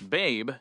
Babe.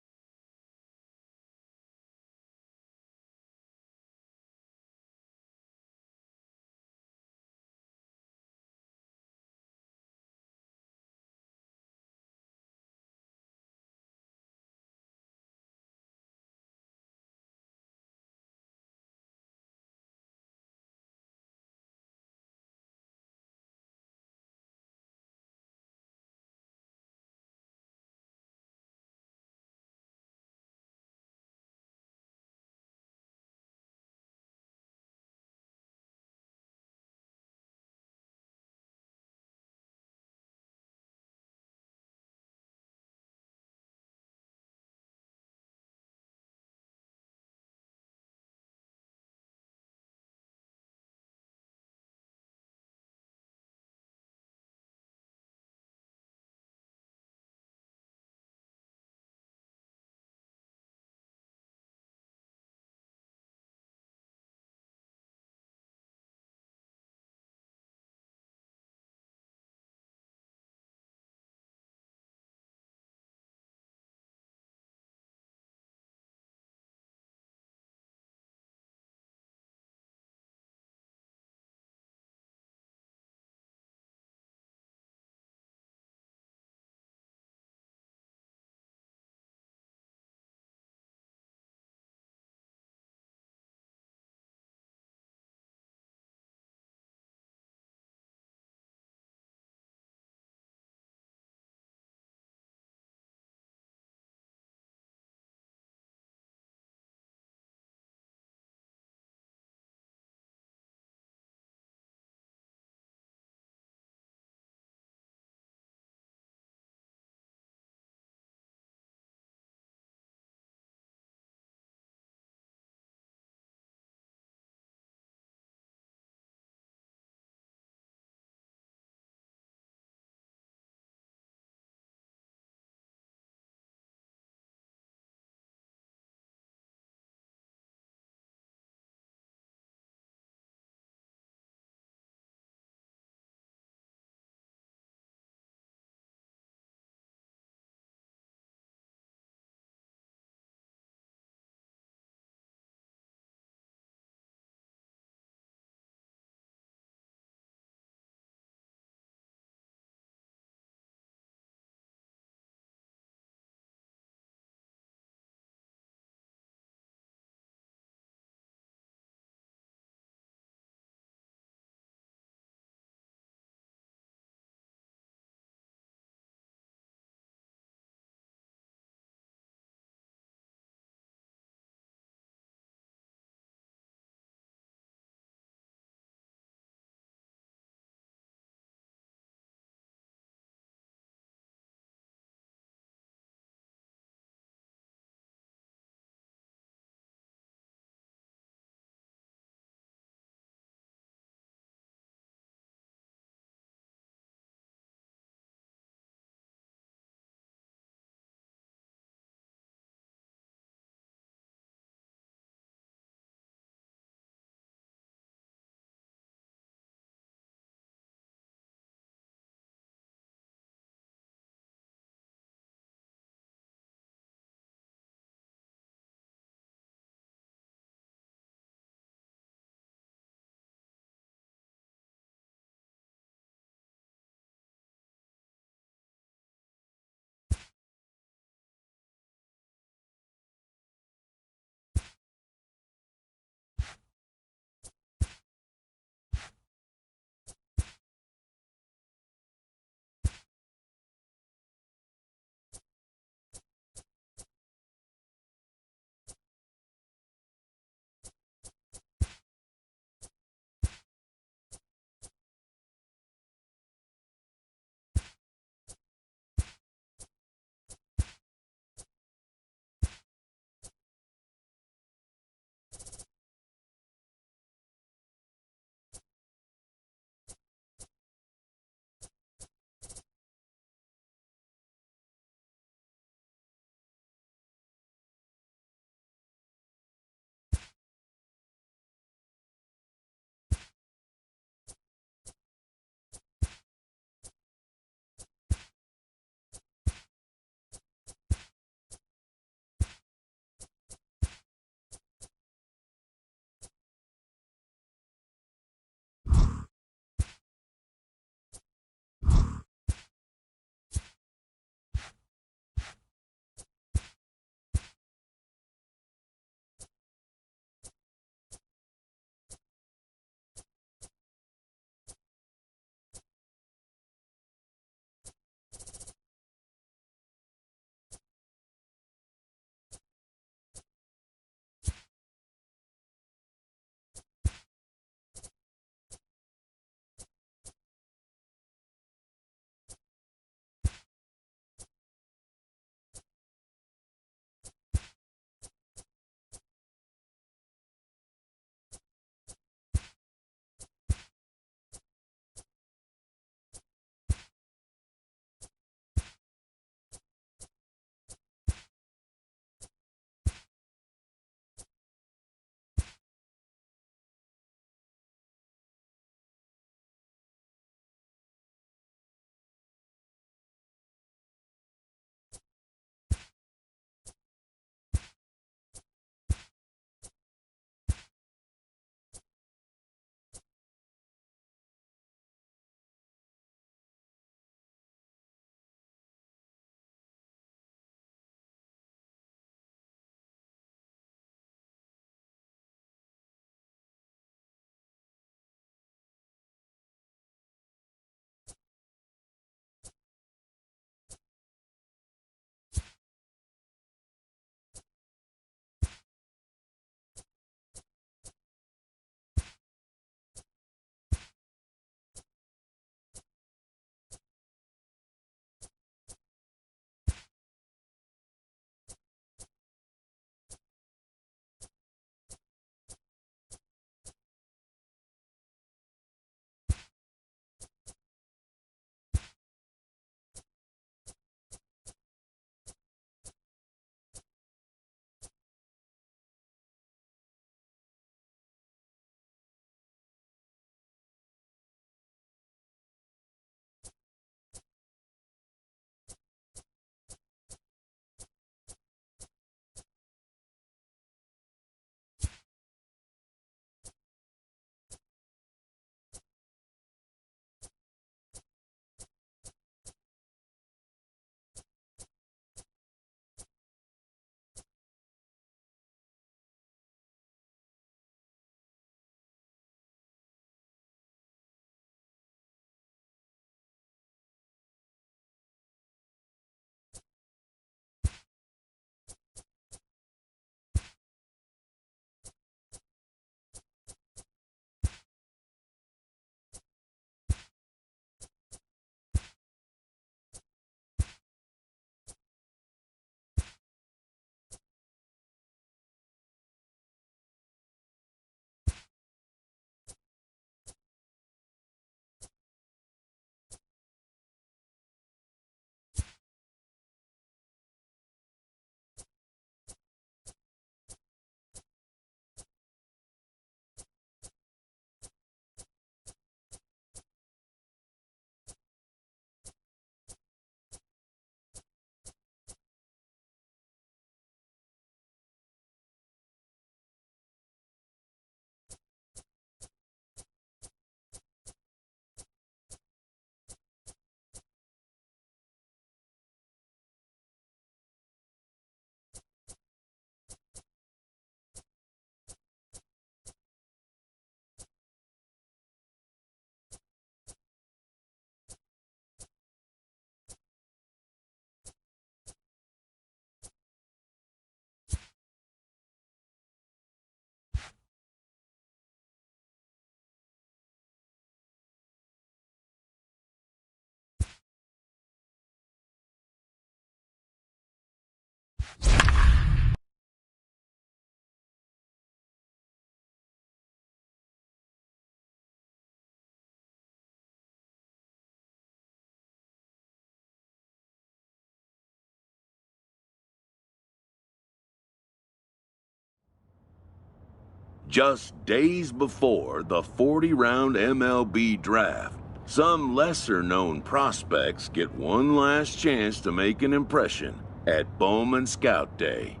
Just days before the 40-round MLB draft, some lesser-known prospects get one last chance to make an impression at Bowman Scout Day.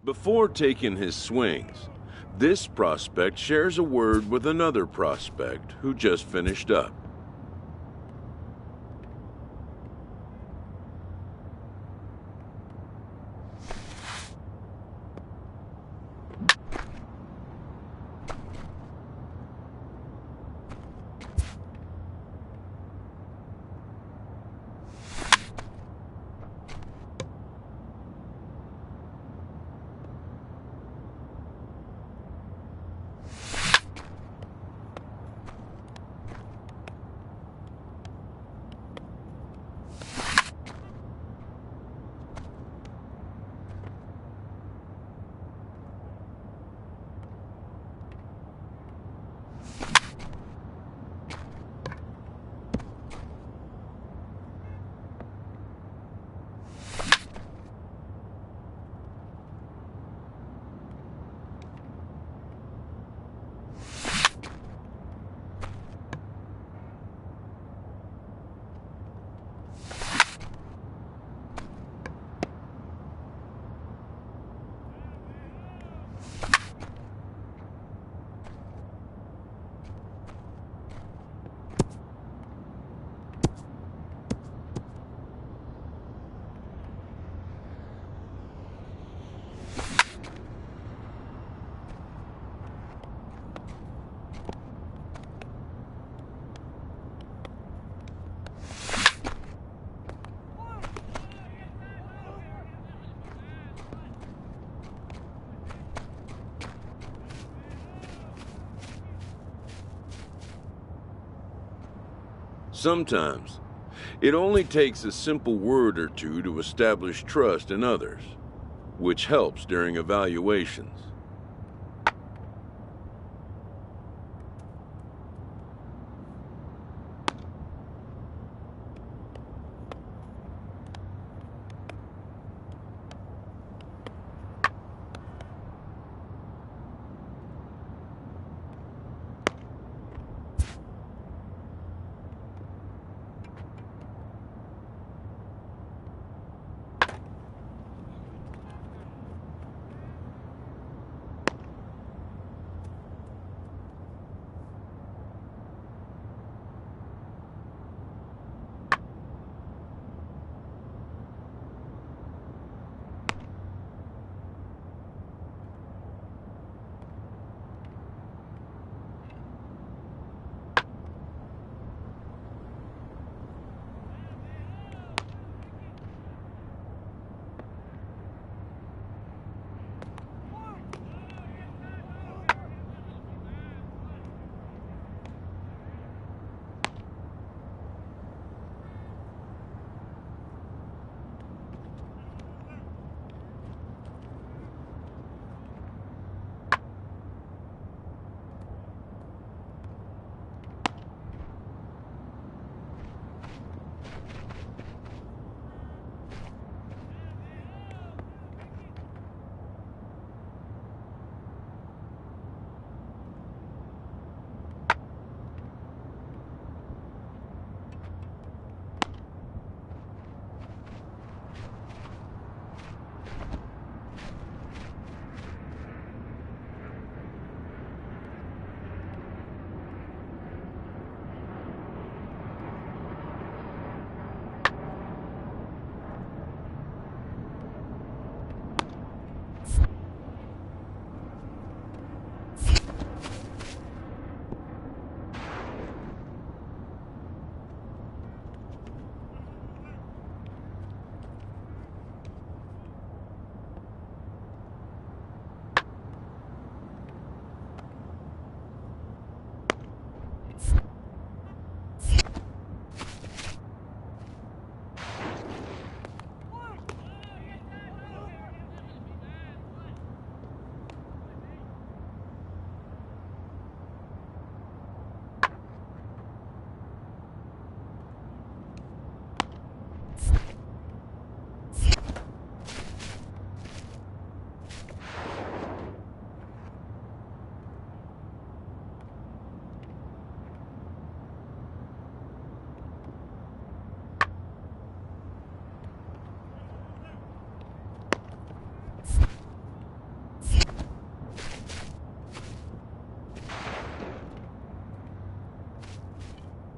Before taking his swings, this prospect shares a word with another prospect who just finished up. Sometimes, it only takes a simple word or two to establish trust in others, which helps during evaluations.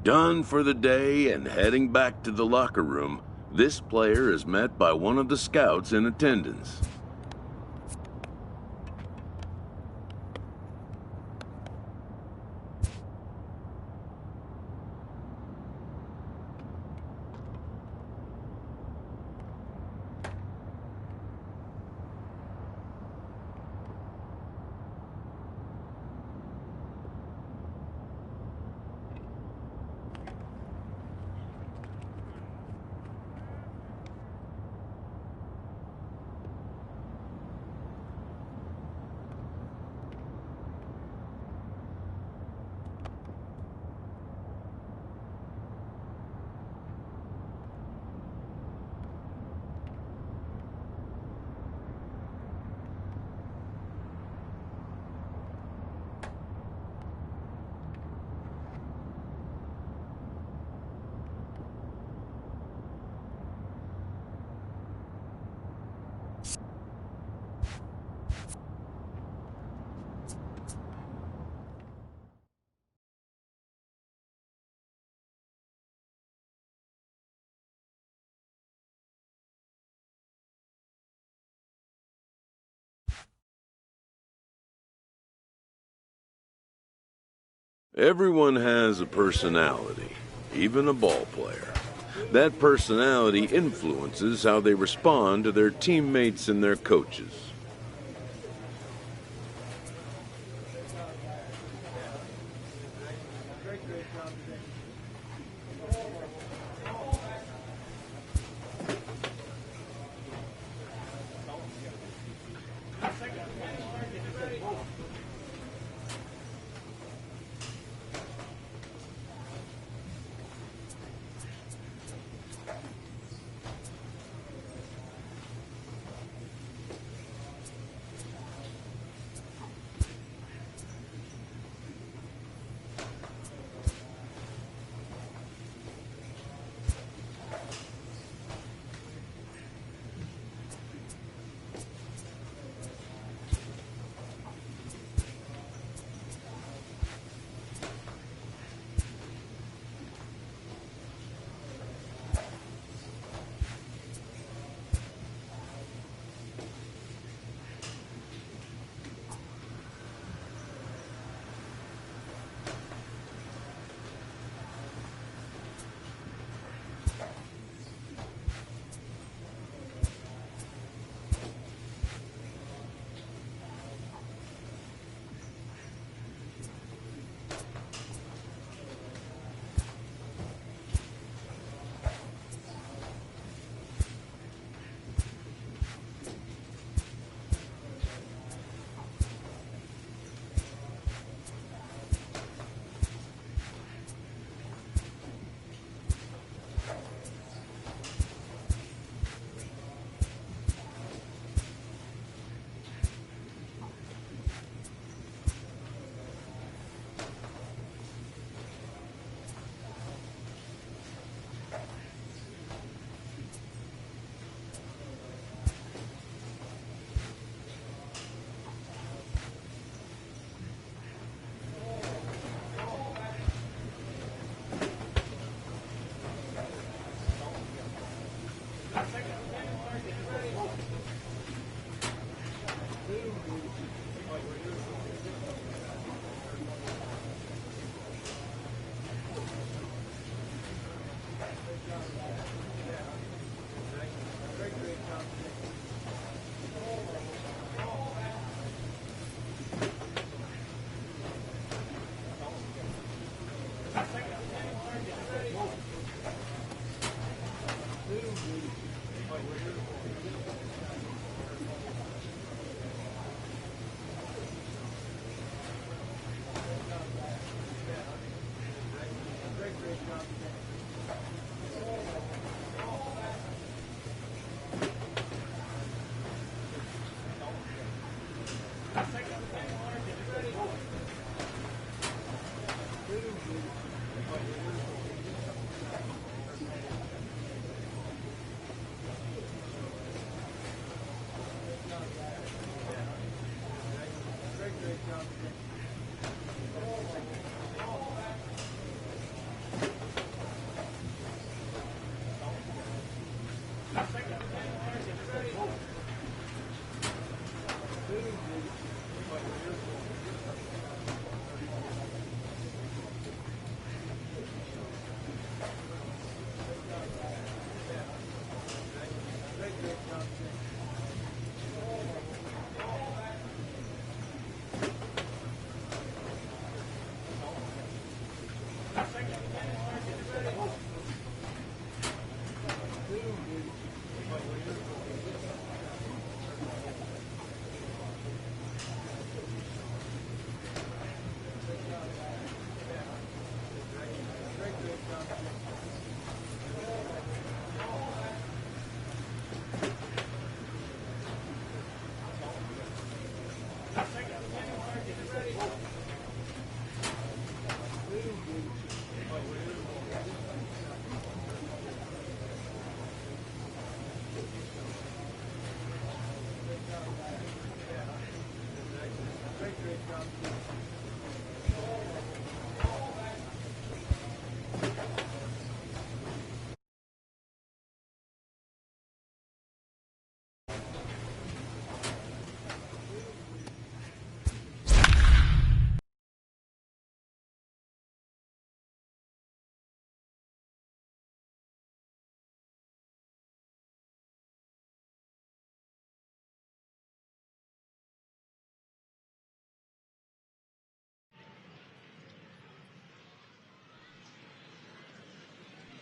Done for the day and heading back to the locker room, this player is met by one of the scouts in attendance. Everyone has a personality, even a ball player. That personality influences how they respond to their teammates and their coaches.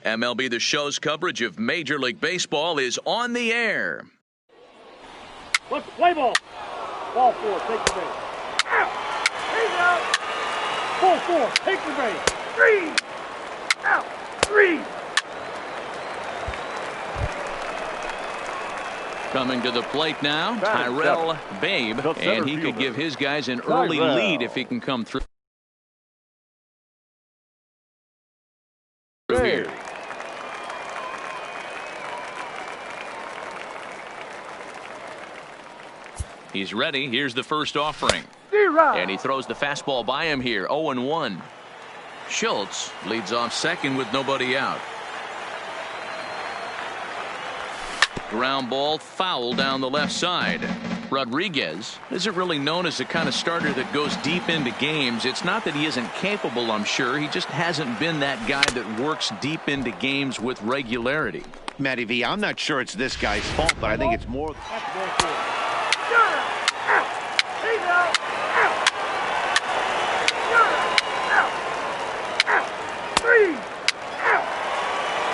MLB The Show's coverage of Major League Baseball is on the air. Let's play ball. Ball 4, take the base. Out. He's out. Ball 4, take the base. 3. Out. 3. Coming to the plate now, Tyrell Babe, and he could give his guys an early lead if he can come through here. He's ready. Here's the first offering. And he throws the fastball by him here. 0-1. Schultz leads off second with nobody out. Ground ball foul down the left side. Rodriguez isn't really known as the kind of starter that goes deep into games. It's not that he isn't capable, I'm sure. He just hasn't been that guy that works deep into games with regularity. Matty V, I'm not sure it's this guy's fault, but I think it's more.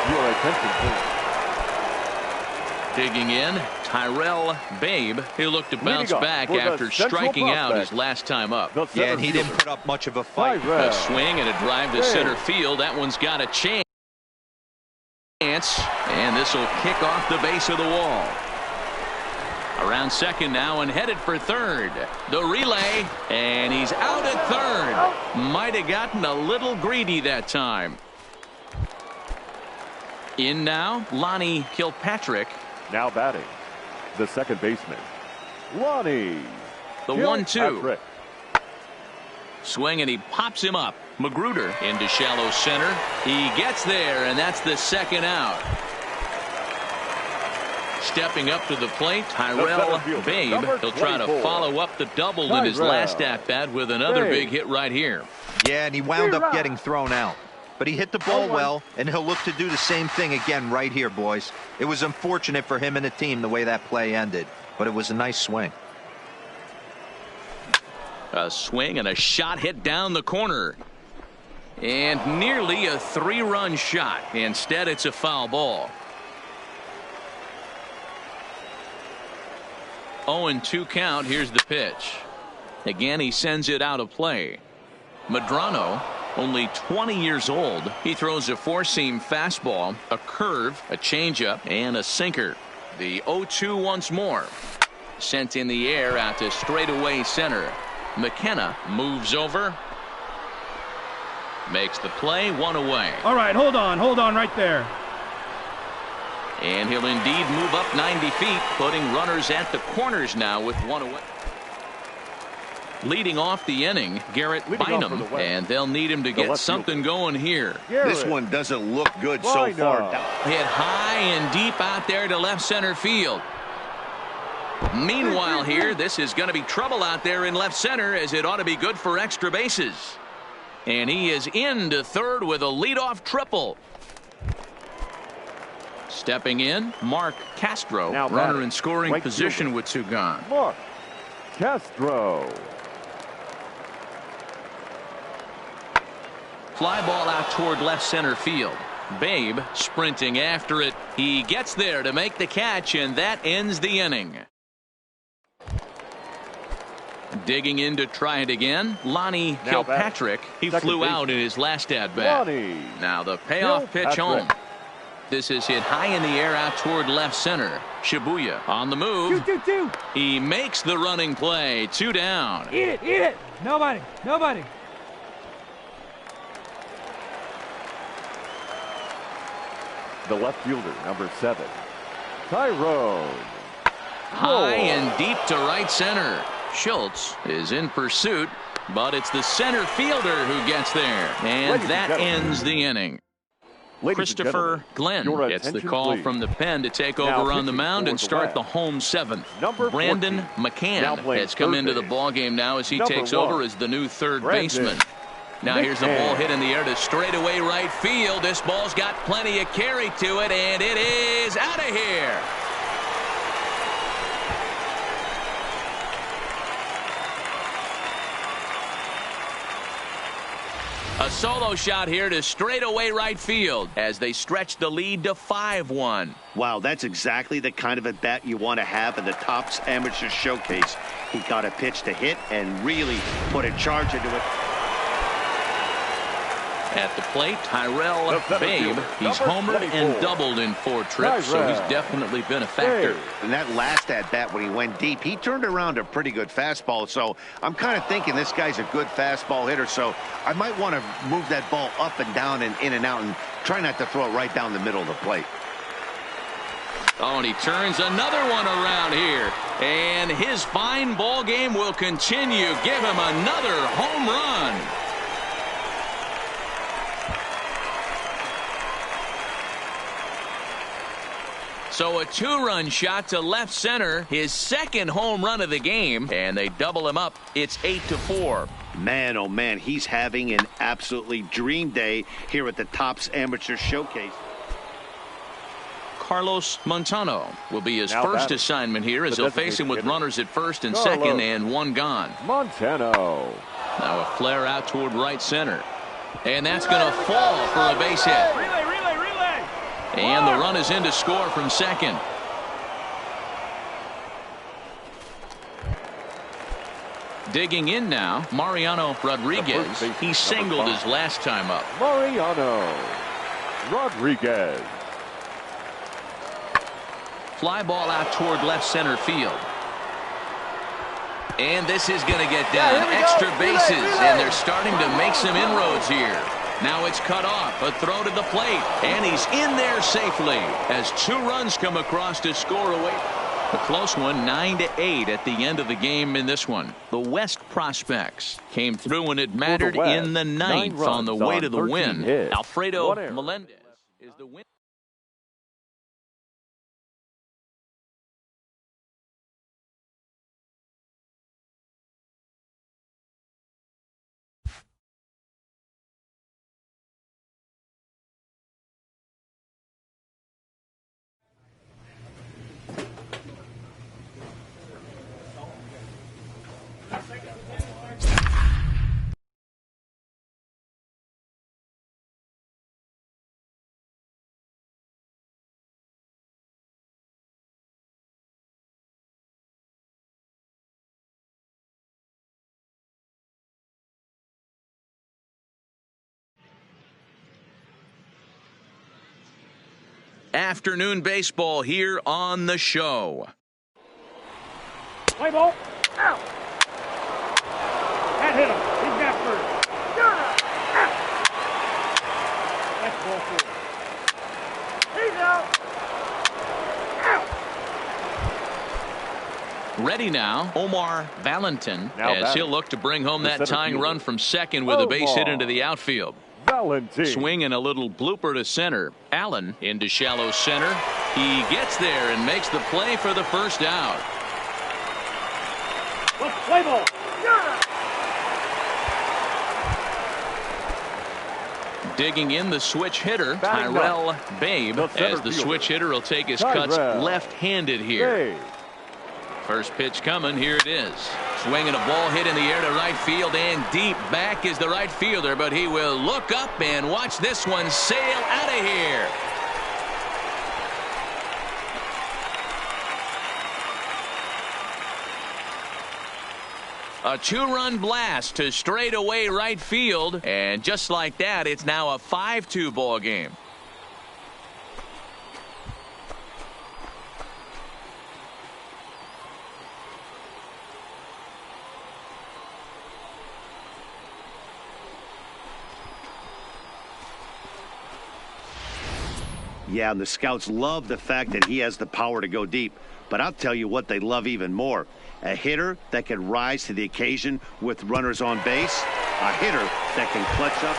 Your attention, please. Digging in, Tyrell Babe. He'll look to bounce back after striking out his last time up. Yeah, and he didn't put up much of a fight. A swing and a drive to center field. That one's got a chance. And this will kick off the base of the wall. Around second now and headed for third. The relay, and he's out at third. Might have gotten a little greedy that time. In now, Lonnie Kilpatrick. Now batting, the second baseman, Lonnie. The 1-2. Swing, and he pops him up. Magruder into shallow center. He gets there, and that's the second out. Stepping up to the plate, Tyrell Babe. He'll try to follow up the double in his last at-bat with another big hit right here. Yeah, and he wound up getting thrown out. But he hit the ball well, and he'll look to do the same thing again right here, boys. It was unfortunate for him and the team the way that play ended, but it was a nice swing. A swing and a shot hit down the corner. And nearly a 3-run shot. Instead, it's a foul ball. 0-2 count. Here's the pitch. Again, he sends it out of play. Medrano, only 20 years old. He throws a four-seam fastball, a curve, a changeup, and a sinker. The 0-2 once more. Sent in the air out to straightaway center. McKenna moves over. Makes the play, 1 away. All right, hold on right there. And he'll indeed move up 90 feet, putting runners at the corners now with 1 away. Leading off the inning, Garrett Bynum, and they'll need him to get something going here. This one doesn't look good so far. Hit high and deep out there to left center field. Meanwhile here, this is going to be trouble out there in left center, as it ought to be good for extra bases. And he is into third with a leadoff triple. Stepping in, Mark Castro, now runner in scoring position with 2 gone. Mark Castro. Fly ball out toward left center field. Babe sprinting after it. He gets there to make the catch, and that ends the inning. Digging in to try it again, Lonnie Kilpatrick. He flew out in his last at-bat. Now the payoff pitch home. This is hit high in the air out toward left center. Shibuya on the move. He makes the running play. 2 down. Eat it. Nobody. The left fielder, number 7, Tyrone. High and deep to right center. Schultz is in pursuit, but it's the center fielder who gets there. And that ends the inning. Christopher Glenn gets the call from the pen to take over on the mound and start the home 7th. Brandon McCann has come into the ballgame now as he takes over as the new third baseman. Now here's the ball hit in the air to straightaway right field. This ball's got plenty of carry to it, and it is out of here. A solo shot here to straightaway right field as they stretch the lead to 5-1. Wow, that's exactly the kind of at bat you want to have in the Topps Amateur Showcase. He got a pitch to hit and really put a charge into it. At the plate, Tyrell Babe. He's homered and doubled in 4 trips, so he's definitely been a factor. And that last at-bat when he went deep, he turned around a pretty good fastball. So I'm kind of thinking this guy's a good fastball hitter, so I might want to move that ball up and down and in and out and try not to throw it right down the middle of the plate. Oh, and he turns another one around here. And his fine ball game will continue. Give him another home run. So a 2-run shot to left center, his 2nd home run of the game, and they double him up. It's 8-4. Man, oh man, he's having an absolutely dream day here at the Topps Amateur Showcase. Carlos Montano will be his first assignment here as they'll face him with runners at first and second and 1 gone. Montano. Now a flare out toward right center. And that's going to fall for a base hit. Relay. And the run is in to score from second. Digging in now, Mariano Rodriguez. He singled his last time up. Mariano Rodriguez. Fly ball out toward left center field. And this is going to get down. Extra bases, and they're starting to make some inroads here. Now it's cut off. A throw to the plate. And he's in there safely as 2 runs come across to score away. A close one, 9-8 at the end of the game in this one. The West prospects came through when it mattered in the 9th on the way to the win. Alfredo Melendez is the win. afternoon baseball here on the show. Play ball. Out. That hit him. He's got first. That's ball 4. He's out. Ready now, Omar Valentin, as he'll look to bring home that tying run from second with a base hit into the outfield. Valentin. Swing and a little blooper to center. Allen into shallow center. He gets there and makes the play for the first out. Let's play ball. Digging in the switch hitter, Tyrell Babe, as the switch hitter will take his cuts left-handed here. First pitch coming, here it is. Swinging a ball hit in the air to right field and deep. Back is the right fielder, but he will look up and watch this one sail out of here. A 2-run blast to straightaway right field, and just like that, it's now a 5-2 ball game. Yeah, and the scouts love the fact that he has the power to go deep. But I'll tell you what they love even more. A hitter that can rise to the occasion with runners on base. A hitter that can clutch up.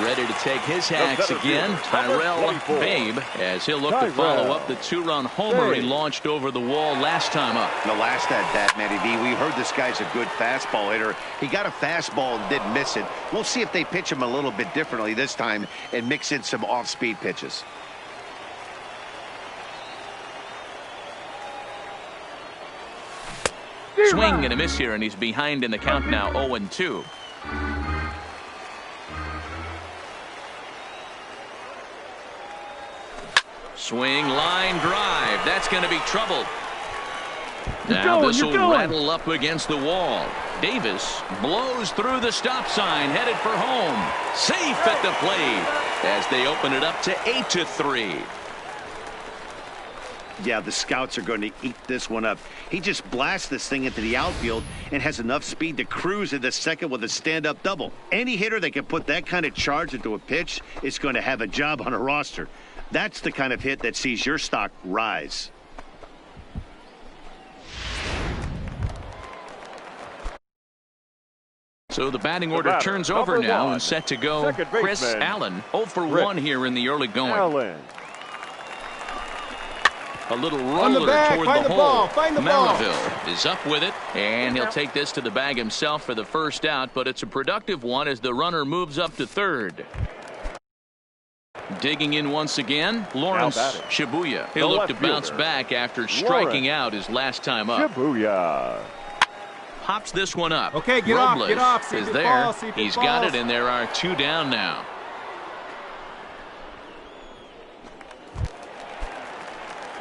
Ready to take his hacks again, Tyrell Babe, as he'll look to follow up the 2-run homer he launched over the wall last time up. The last at bat, Matty B, we heard this guy's a good fastball hitter. He got a fastball and didn't miss it. We'll see if they pitch him a little bit differently this time and mix in some off-speed pitches. Swing and a miss here, and he's behind in the count now, 0-2. Swing, line drive. That's going to be trouble. Now this will rattle up against the wall. Davis blows through the stop sign, headed for home. Safe at the plate as they open it up to 8-3. Yeah, the scouts are going to eat this one up. He just blasts this thing into the outfield and has enough speed to cruise into second with a stand-up double. Any hitter that can put that kind of charge into a pitch is going to have a job on a roster. That's the kind of hit that sees your stock rise. So the batting order turns over now and set to go. Chris Allen, 0 for 1 here in the early going. A little roller toward the hole. Maraville is up with it, and he'll take this to the bag himself for the first out, but it's a productive one as the runner moves up to third. Digging in once again, Lawrence Shibuya. He'll look to bounce back after striking out his last time up. Shibuya pops this one up. Okay, get Robles off. Is there. He's got it, and there are 2 down now.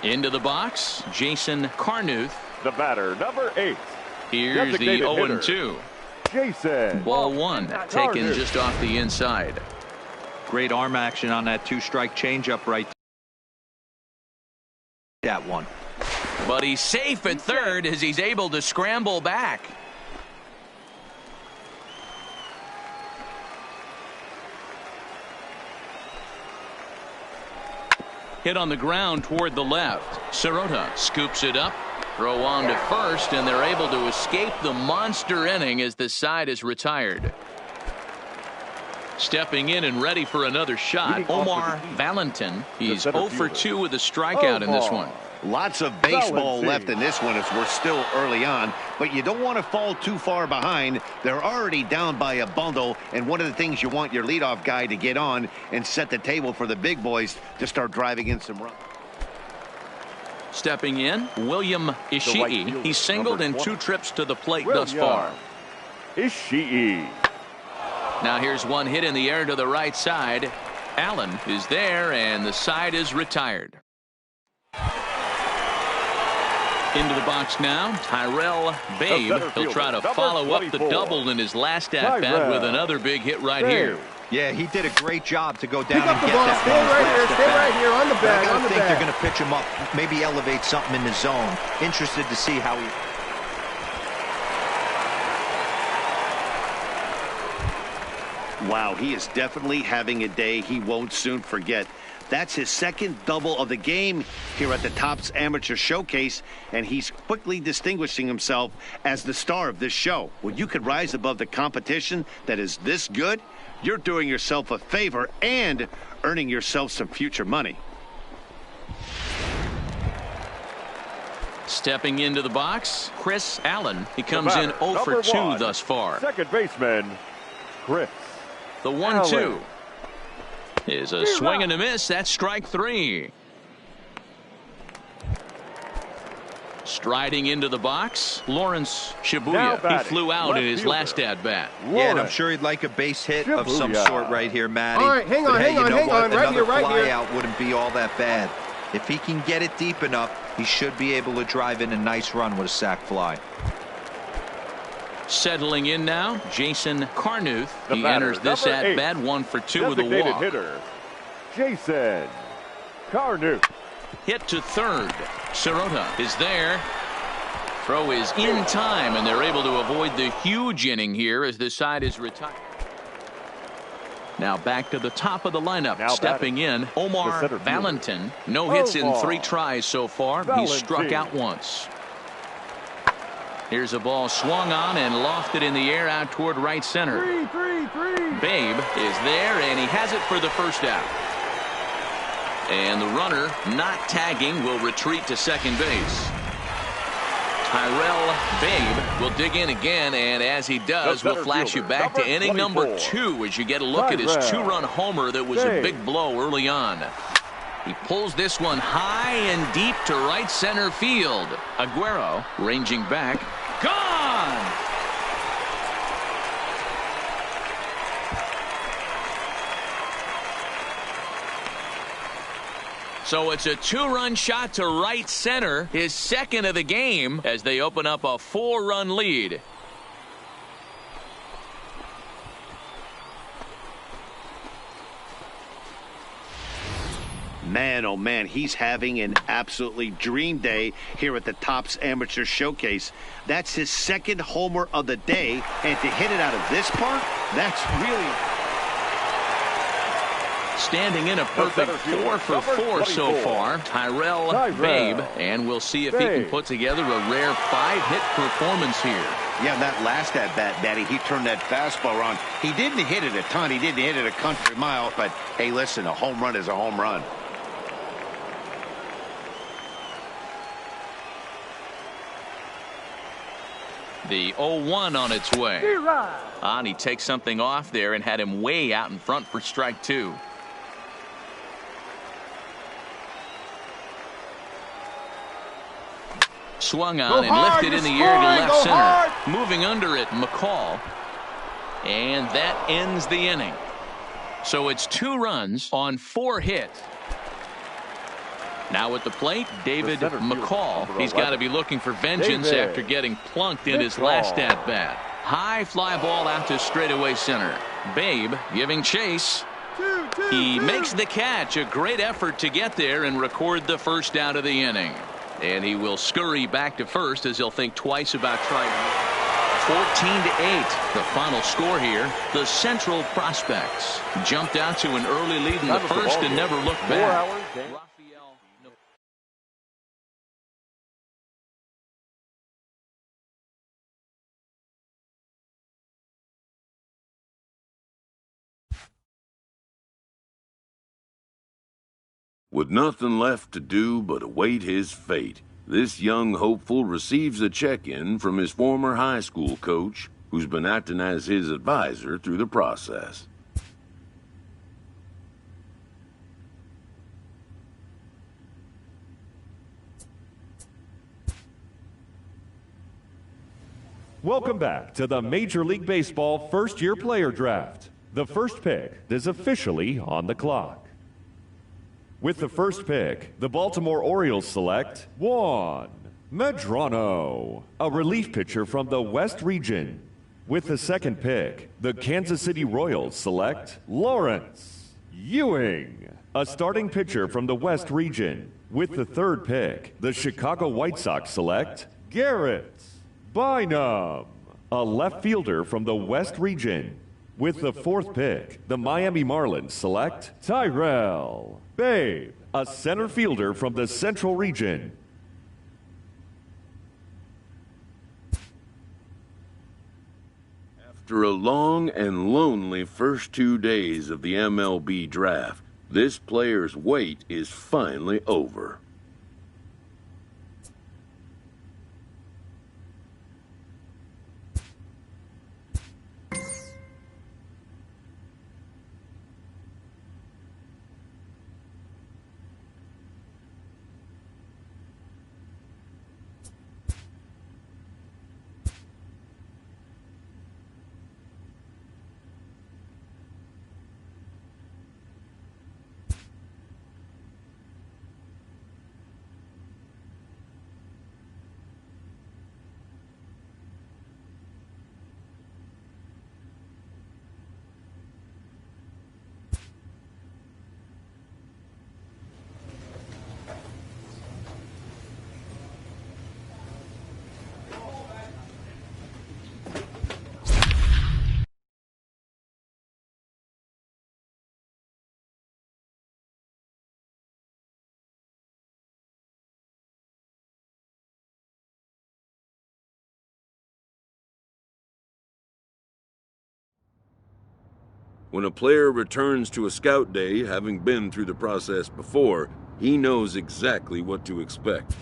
Into the box, Jason Carnuth. The batter, number 8. Here's the 0-2. Jason. Ball 1, taken just off the inside. Great arm action on that 2-strike changeup right. That one. But he's safe at third as he's able to scramble back. Hit on the ground toward the left. Sirota scoops it up. Throw on to first, and they're able to escape the monster inning as the side is retired. Stepping in and ready for another shot, Omar Valentin. He's 0 for 2 with a strikeout in this one. Lots of baseball left in this one as we're still early on, but you don't want to fall too far behind. They're already down by a bundle, and one of the things you want your leadoff guy to get on and set the table for the big boys to start driving in some runs. Stepping in, William Ishii. He's singled in 2 trips to the plate thus far. Ishii. Now here's one hit in the air to the right side. Allen is there, and the side is retired. Into the box now, Tyrell Babe. He'll try to follow up the double in his last at-bat with another big hit right here. Yeah, he did a great job to go Pick down up and the get ball. that Stay run right here. last Stay at right bat. here on the But I bag. gotta On the think they're bag. going to pitch him up, maybe elevate something in the zone. Interested to see how he... Wow, he is definitely having a day he won't soon forget. That's his second double of the game here at the Topps Amateur Showcase, and he's quickly distinguishing himself as the star of this show. When you could rise above the competition that is this good, you're doing yourself a favor and earning yourself some future money. Stepping into the box, Chris Allen. He comes in 0 for 2 thus far. Second baseman, Chris. The 1-2 is a swing and a miss. That's strike 3. Striding into the box, Lawrence Shibuya. He flew out in his last at-bat. Yeah, and I'm sure he'd like a base hit of some sort right here, Matty. All right, hang on, but hey, hang on, you know hang what? on. Right Another here, right fly here. out wouldn't be all that bad. If he can get it deep enough, he should be able to drive in a nice run with a sac fly. Settling in now, Jason Carnuth. He batter, enters this number 8, at-bat 1 for 2 with a designated walk. hitter, Jason Carnuth. Hit to third. Sirota is there. Throw is in time, and they're able to avoid the huge inning here as the side is retired. Now back to the top of the lineup. Now Stepping in, Omar center fielder. Valentin. No hits in Omar 3 tries so far. He's struck out once. Here's a ball swung on and lofted in the air out toward right center. Babe is there, and he has it for the first out. And the runner, not tagging, will retreat to second base. Tyrell Babe will dig in again, and as he does, we'll flash you back to inning number 2 as you get a look at his 2-run homer that was a big blow early on. He pulls this one high and deep to right center field. Aguero ranging back. Gone! So it's a 2-run shot to right center, his second of the game, as they open up a 4-run lead. Man, oh man, he's having an absolutely dream day here at the Topps Amateur Showcase. That's his second homer of the day, and to hit it out of this park, that's really... Standing in a perfect 4 for 4 so far, Tyrell Babe, and we'll see if he can put together a rare 5-hit performance here. Yeah, that last at-bat, Daddy, he turned that fastball around. He didn't hit it a ton. He didn't hit it a country mile, but hey, listen, a home run is a home run. The 0-1 on its way. And he takes something off there and had him way out in front for strike 2. Swung on and lifted in the air to left center. Moving under it, McCall. And that ends the inning. So it's 2 runs on 4 hits. Now at the plate, David McCall. He's got to be looking for vengeance after getting plunked in his last at-bat. High fly ball out to straightaway center. Babe giving chase. He makes the catch. A great effort to get there and record the first out of the inning. And he will scurry back to first as he'll think twice about trying. 14-8, the final score here. The Central Prospects jumped out to an early lead in the first and never looked back. With nothing left to do but await his fate, this young hopeful receives a check-in from his former high school coach, who's been acting as his advisor through the process. Welcome back to the Major League Baseball first-year player draft. The first pick is officially on the clock. With the first pick, the Baltimore Orioles select Juan Medrano, a relief pitcher from the West Region. With the second pick, the Kansas City Royals select Lawrence Ewing, a starting pitcher from the West region. With the third pick, the Chicago White Sox select Garrett Bynum, a left fielder from the West region. With the fourth pick, the Miami Marlins select Tyrell Babe, a center fielder from the Central region. After a long and lonely first 2 days of the MLB draft, this player's wait is finally over. When a player returns to a scout day, having been through the process before, he knows exactly what to expect.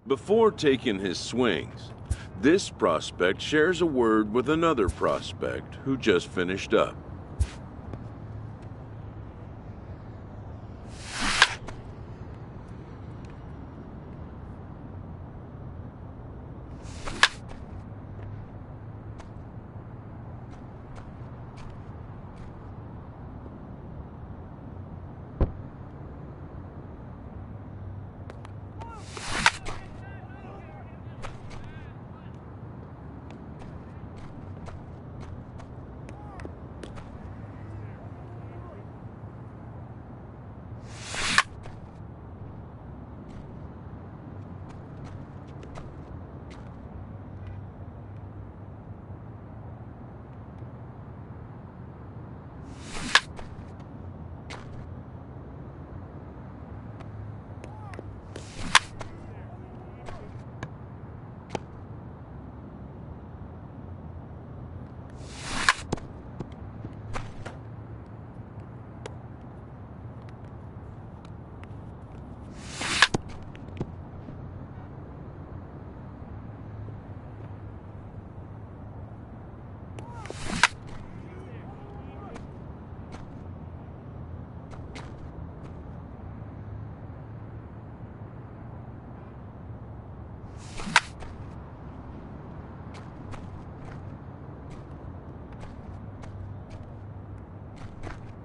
Before taking his swings, this prospect shares a word with another prospect who just finished up.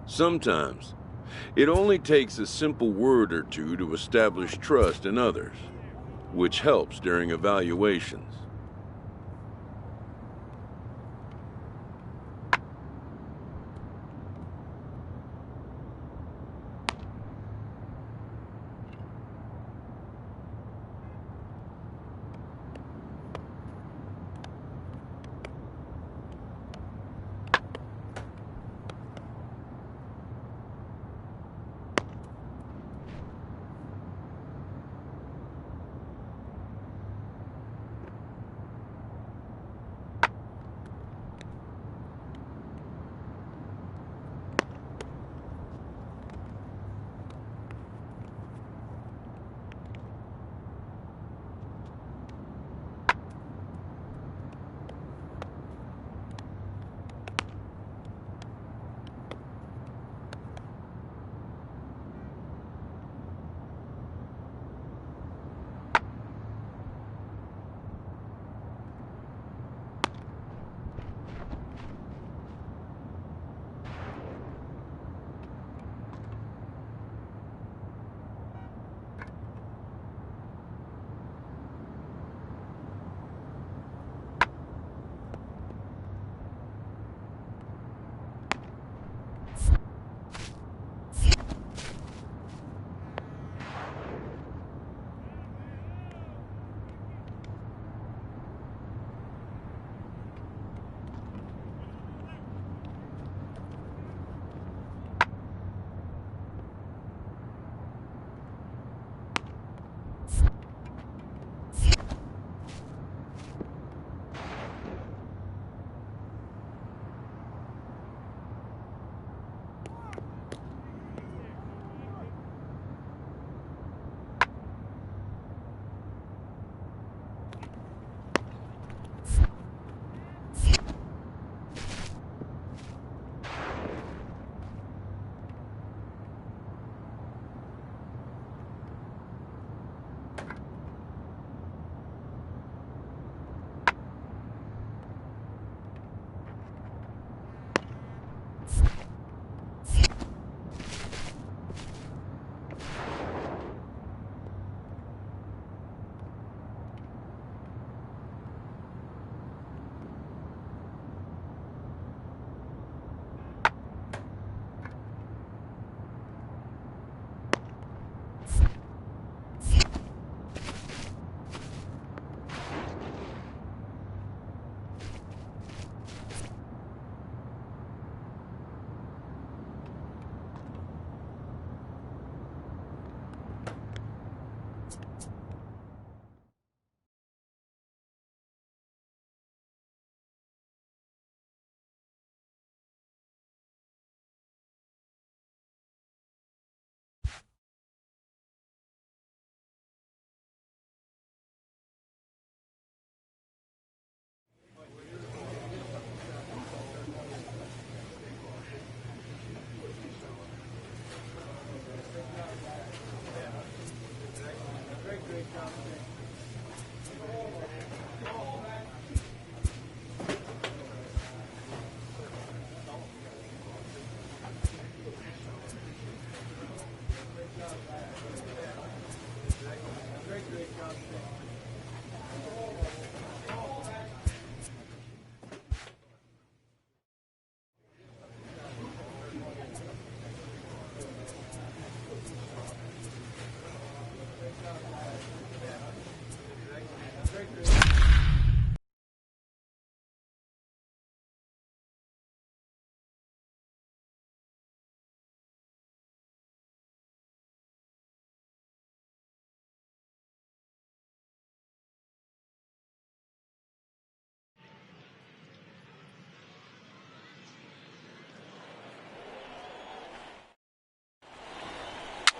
Sometimes, it only takes a simple word or two to establish trust in others, which helps during evaluations.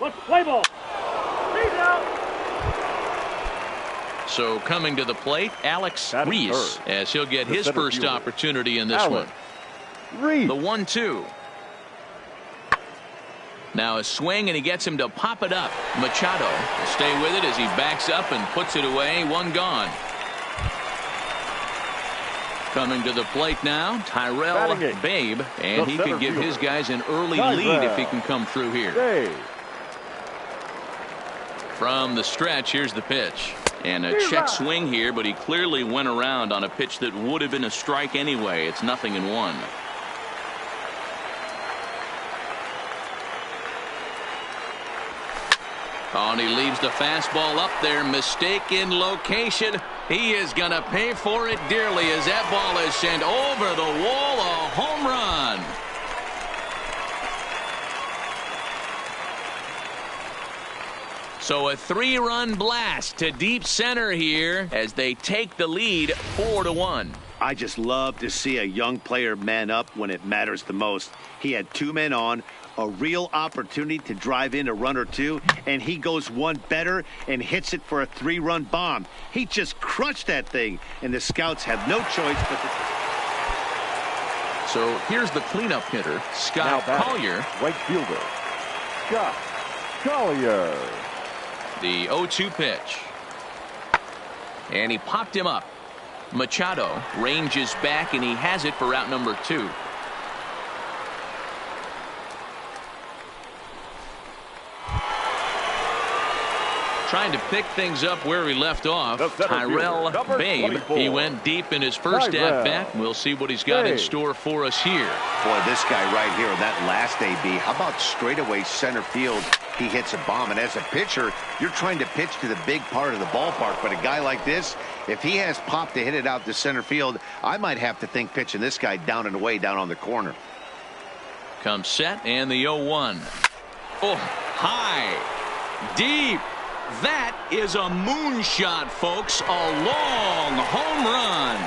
Let's play ball. He's out. So coming to the plate, Alex Batting Reese, third. as he'll get The his center first fielder, opportunity in this Alex one. Reese. The 1-2. Now a swing, and he gets him to pop it up. Machado will stay with it as he backs up and puts it away. One gone. Coming to the plate now, Tyrell Babe, and he could give his guys an early lead if he can come through here. Babe. From the stretch, here's the pitch. And a check swing here, but he clearly went around on a pitch that would have been a strike anyway. It's 0-1. Oh, and he leaves the fastball up there. Mistaken location. He is going to pay for it dearly as that ball is sent over the wall. A home run. So a 3-run blast to deep center here as they take the lead 4-1. I just love to see a young player man up when it matters the most. He had two men on, a real opportunity to drive in a run or two, and he goes one better and hits it for a 3-run bomb. He just crushed that thing, and the scouts have no choice but to... So here's the cleanup hitter, Scott Collier. Right fielder, Scott Collier. The 0-2 pitch. And he popped him up. Machado ranges back, and he has it for out number 2. Trying to pick things up where he left off. Tyrell Babe. He went deep in his first at-bat. We'll see what he's got in store for us here. Boy, this guy right here, that last AB, how about straightaway center field? He hits a bomb, and as a pitcher, you're trying to pitch to the big part of the ballpark, but a guy like this, if he has pop to hit it out to center field, I might have to think pitching this guy down and away down on the corner. Comes set, and the 0-1. Oh, high, deep. That is a moonshot, folks. A long home run.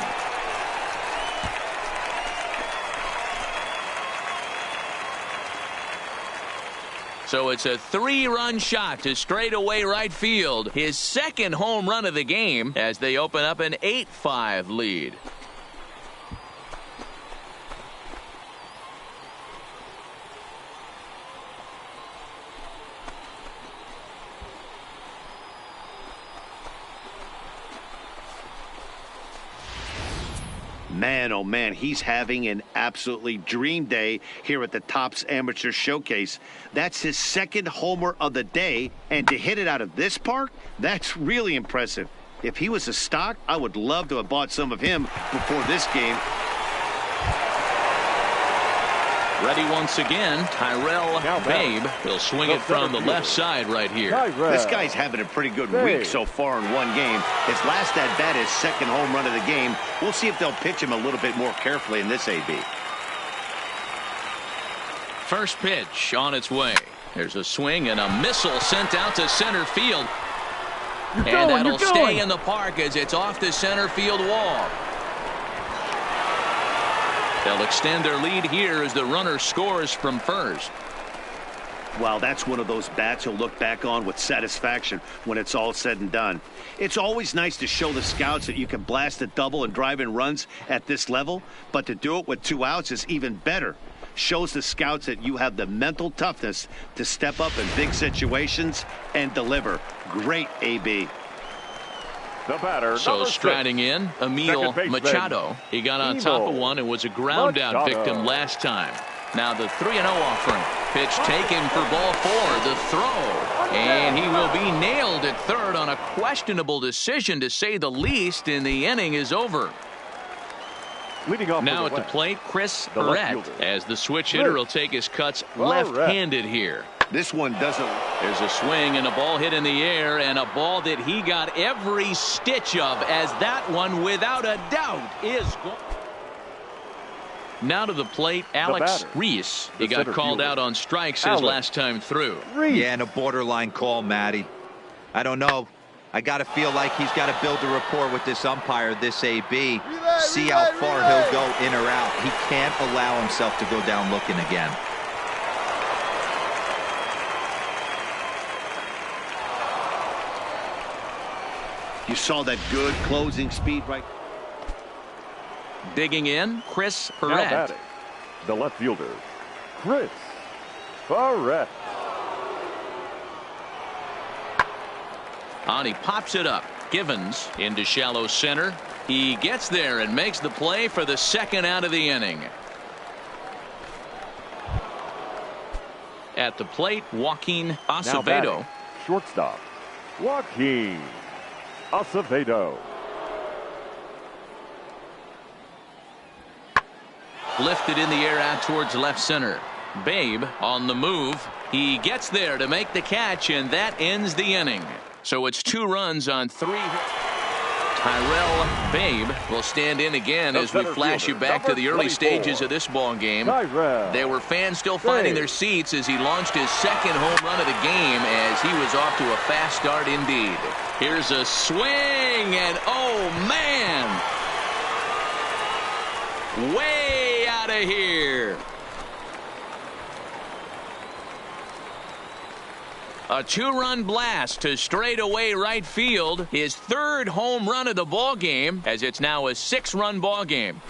So it's a 3-run shot to straightaway right field. His second home run of the game as they open up an 8-5 lead. Man, oh man, he's having an absolutely dream day here at the Topps Amateur Showcase. That's his second homer of the day, and to hit it out of this park, that's really impressive. If he was a stock, I would love to have bought some of him before this game. Ready once again, Tyrell Babe. He'll swing it from the left side right here. This guy's having a pretty good week so far in one game. His last at-bat is second home run of the game. We'll see if they'll pitch him a little bit more carefully in this AB. First pitch on its way. There's a swing and a missile sent out to center field. And that'll stay in the park as it's off the center field wall. They'll extend their lead here as the runner scores from first. Well, that's one of those bats you'll look back on with satisfaction when it's all said and done. It's always nice to show the scouts that you can blast a double and drive in runs at this level, but to do it with 2 outs is even better. Shows the scouts that you have the mental toughness to step up in big situations and deliver. Great AB. The batter, So number striding 6. in, Emil Second baseman, Machado. He got on top of one and was a ground out victim last time. Now the 3-0 offering. Pitch taken for ball 4. The throw. And he will be nailed at third on a questionable decision, to say the least, and the inning is over. Leading off Now for at the West, plate, Chris the left Perret, fielder. as the switch hitter will take his cuts Perret. left-handed here. This one doesn't. There's a swing and a ball hit in the air, and a ball that he got every stitch of, as that one, without a doubt, is going. Now to the plate, Alex batter, Reese. the He got center called fielder. out on strikes his Alex last time through. Yeah, and a borderline call, Matty. I don't know. I got to feel like he's got to build a rapport with this umpire, this AB. See how far he'll go in or out. He can't allow himself to go down looking again. You saw that good closing speed right. Digging in, Chris Now Perret. batting, the left fielder, Chris Perret. On, he pops it up. Givens into shallow center. He gets there and makes the play for the second out of the inning. At the plate, Joaquin Now Acevedo. batting, shortstop, Joaquin Acevedo. Lifted in the air out towards left center. Babe on the move. He gets there to make the catch, and that ends the inning. So it's 2 runs on 3 hits. Tyrell Babe will stand in again The as we center flash you fielder, back to number the early 24. stages of this ball game. Tyrell There were fans still finding Babe. their seats as he launched his second home run of the game, as he was off to a fast start indeed. Here's a swing, and oh man, way out of here. A 2-run blast to straightaway right field. His 3rd home run of the ball game, as it's now a 6-run ball game.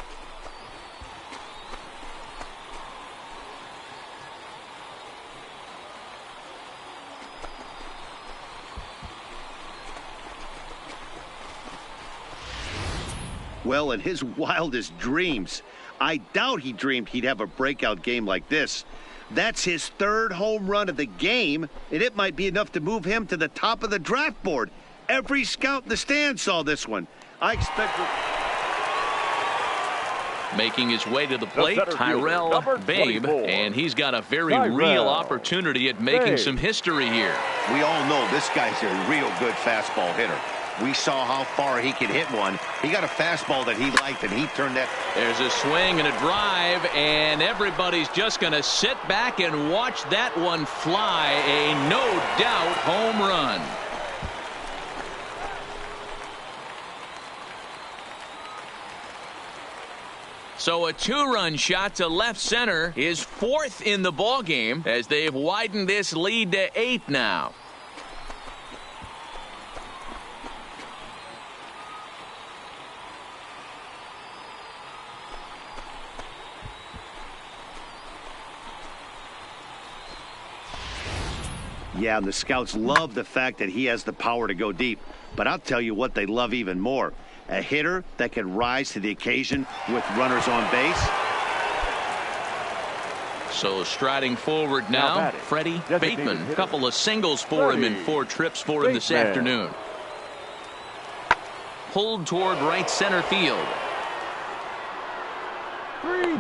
Well, in his wildest dreams, I doubt he dreamed he'd have a breakout game like this. That's his 3rd home run of the game, and it might be enough to move him to the top of the draft board. Every scout in the stand saw this one. I expect. Making his way to the plate, center fielder, Tyrell number Babe, 24. and he's got a very Tyrell real opportunity at making Babe. some history here. We all know this guy's a real good fastball hitter. We saw how far he could hit one. He got a fastball that he liked, and he turned that. There's a swing and a drive, and everybody's just going to sit back and watch that one fly. A no-doubt home run. So a 2-run shot to left center is 4th in the ballgame, as they've widened this lead to 8 now. Yeah, and the scouts love the fact that he has the power to go deep. But I'll tell you what they love even more. A hitter that can rise to the occasion with runners on base. So striding forward now, batting, Freddie designated Bateman. A hitter. couple of singles for him and Freddie 4 trips for him this Bateman. afternoon. Pulled toward right center field.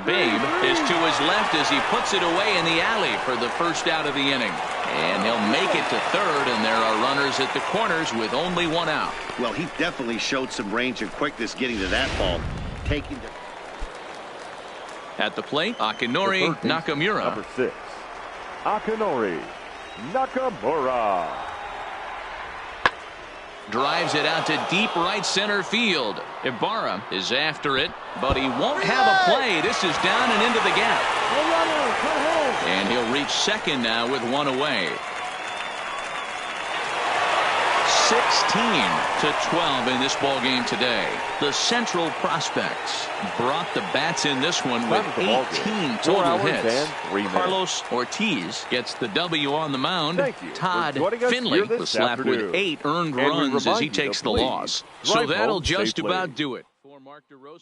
Babe is to his left as he puts it away in the alley for the first out of the inning. And he'll make it to third, and there are runners at the corners with only 1 out. Well, he definitely showed some range and quickness getting to that ball. Taking the. At the plate, The Akinori third baseman, Nakamura. Number 6, Akinori Nakamura. Drives it out to deep right center field. Ibarra is after it, but he won't have a play. This is down and into the gap. And he'll reach second now with 1 away. 16-12 in this ball game today. The Central Prospects brought the bats in this one with 18 total hits. Carlos Ortiz gets the W on the mound. Todd Finley was slapped with 8 earned runs as he takes the loss. So that'll just about do it for Mark DeRosa.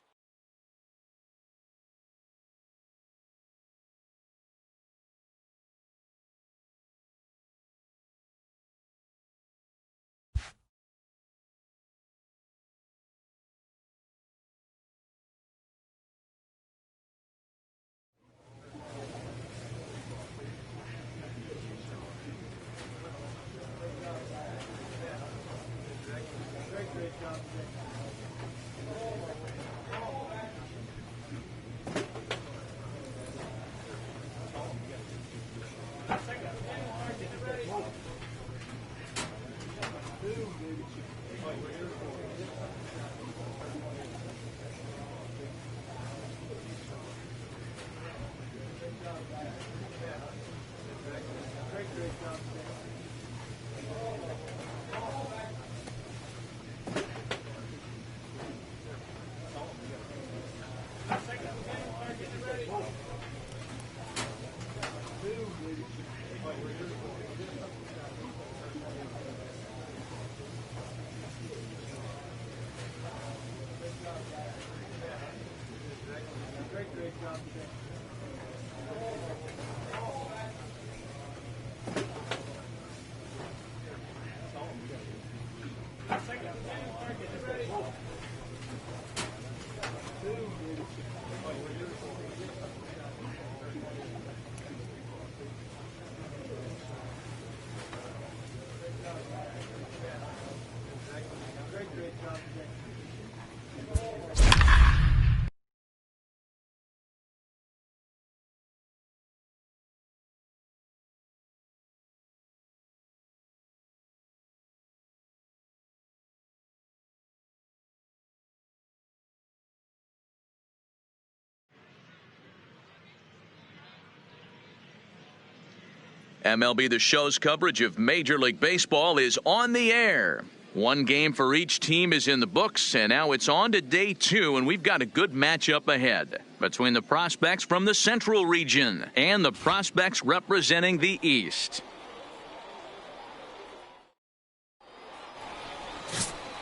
MLB The Show's coverage of Major League Baseball is on the air. One game for each team is in the books, and now it's on to day 2, and we've got a good matchup ahead between the prospects from the Central region and the prospects representing the East.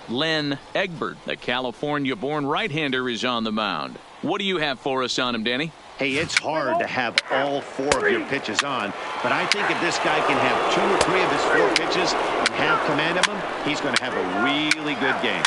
Len Egbert, the California-born right-hander, is on the mound. What do you have for us on him, Danny? Hey, it's hard to have all 4 of your pitches on, but I think if this guy can have 2 or 3 of his 4 pitches and have command of them, he's going to have a really good game.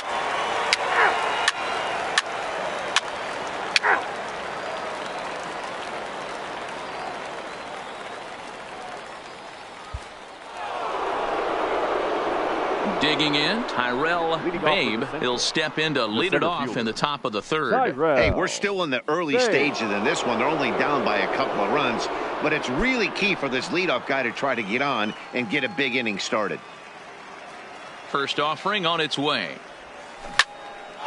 Digging in, Tyrell Babe. He'll step in to lead it off in the top of the 3rd. Hey, we're still in the early stages in this one. They're only down by a couple of runs, but it's really key for this leadoff guy to try to get on and get a big inning started. First offering on its way.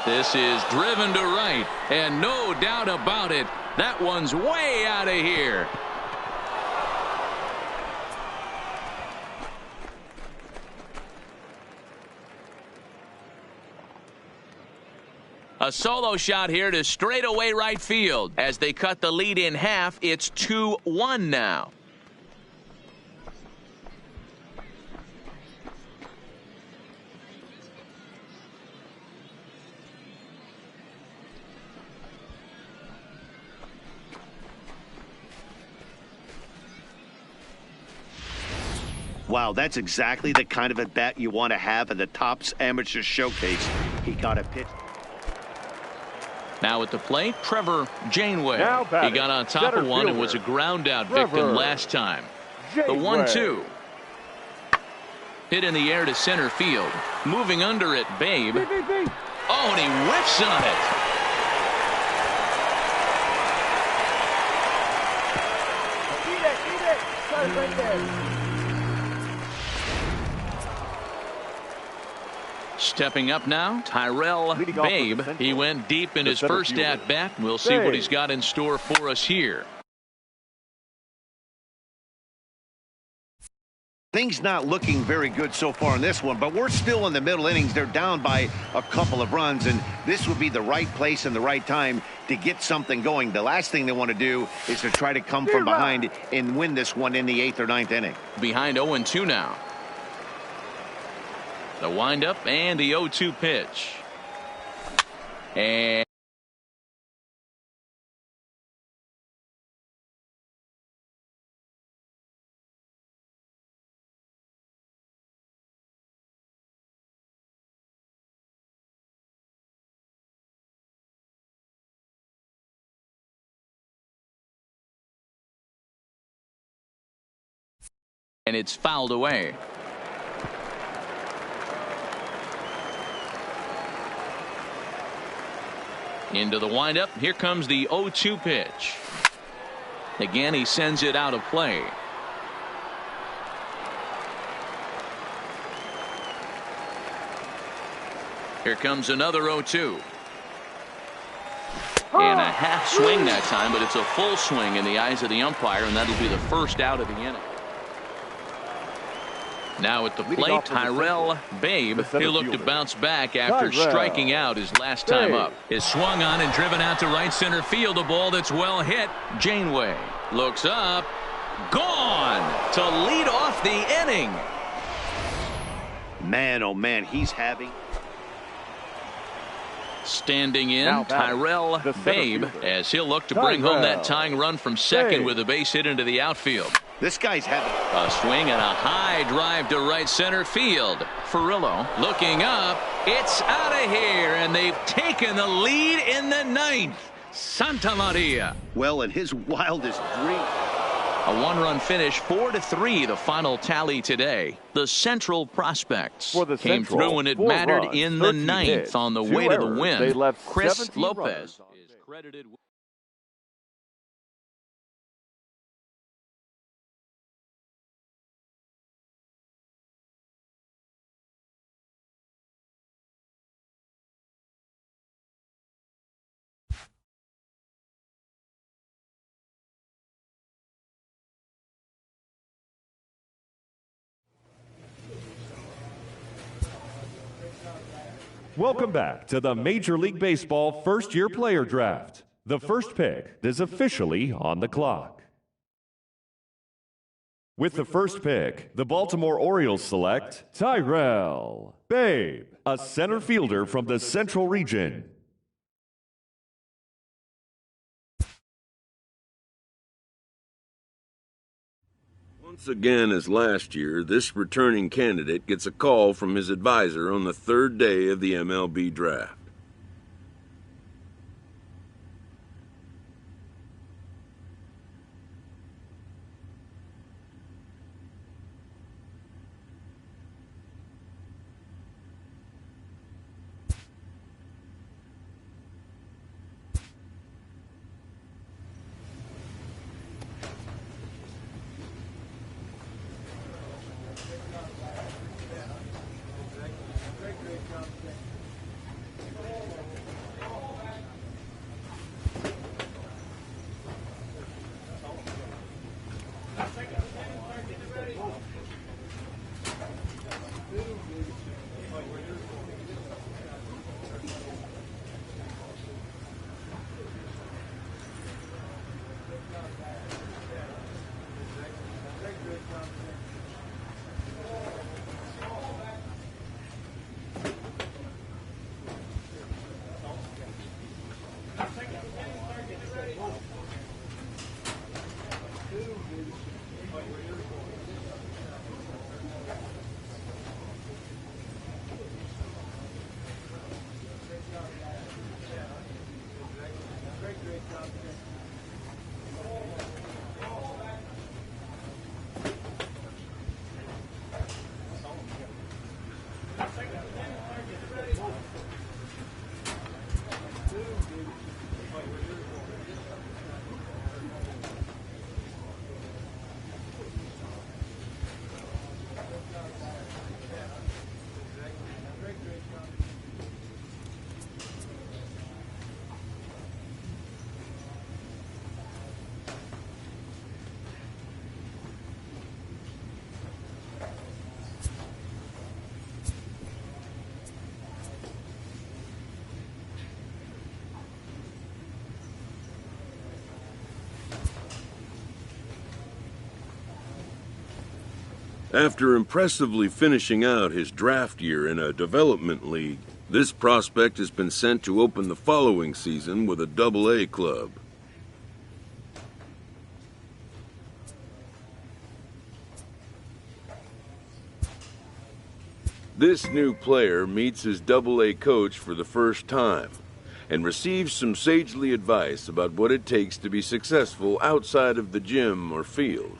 This is driven to right, and no doubt about it, that one's way out of here. A solo shot here to straightaway right field. As they cut the lead in half, it's 2-1 now. Wow, that's exactly the kind of at bat you want to have in the Topps Amateur Showcase. He got a pitch. Now at the plate, Trevor Janeway. He got on top of one and was a ground-out victim last time. The 1-2. Hit in the air to center field. Moving under it, Babe. Oh, and he whiffs on it. Eat it. Right there. Stepping up now, Tyrell Babe. He went deep in his first at-bat. We'll see what he's got in store for us here. Things not looking very good so far in this one, but we're still in the middle innings. They're down by a couple of runs, and this would be the right place and the right time to get something going. The last thing they want to do is to try to come from behind and win this one in the 8th or 9th inning. Behind 0-2 now. The windup and the 0-2 pitch. And it's fouled away. Into the windup. Here comes the 0-2 pitch. Again, he sends it out of play. Here comes another 0-2. And a half swing that time, but it's a full swing in the eyes of the umpire, and that'll be the first out of the inning. Now at the plate, Tyrell Babe. He'll look to bounce back after striking out his last time up. Is swung on and driven out to right center field. A ball that's well hit. Janeway looks up. Gone to lead off the inning. Man, oh man, he's having. Standing in, Tyrell Babe, as he'll look to bring home that tying run from second with a base hit into the outfield. This guy's having a swing and a high drive to right center field. Furillo looking up. It's out of here, and they've taken the lead in the 9th. Santa Maria. Well, in his wildest dream. A one-run finish, 4-3, the final tally today. The Central Prospects came through when it mattered in the 9th on the way to the win. Chris Lopez is credited with. Welcome back to the Major League Baseball first-year player draft. The first pick is officially on the clock. With the first pick, the Baltimore Orioles select Tyrell Babe, a center fielder from the Central Region. Once again, as last year, this returning candidate gets a call from his advisor on the 3rd day of the MLB draft. After impressively finishing out his draft year in a development league, this prospect has been sent to open the following season with a Double-A club. This new player meets his Double-A coach for the first time and receives some sagely advice about what it takes to be successful outside of the gym or field.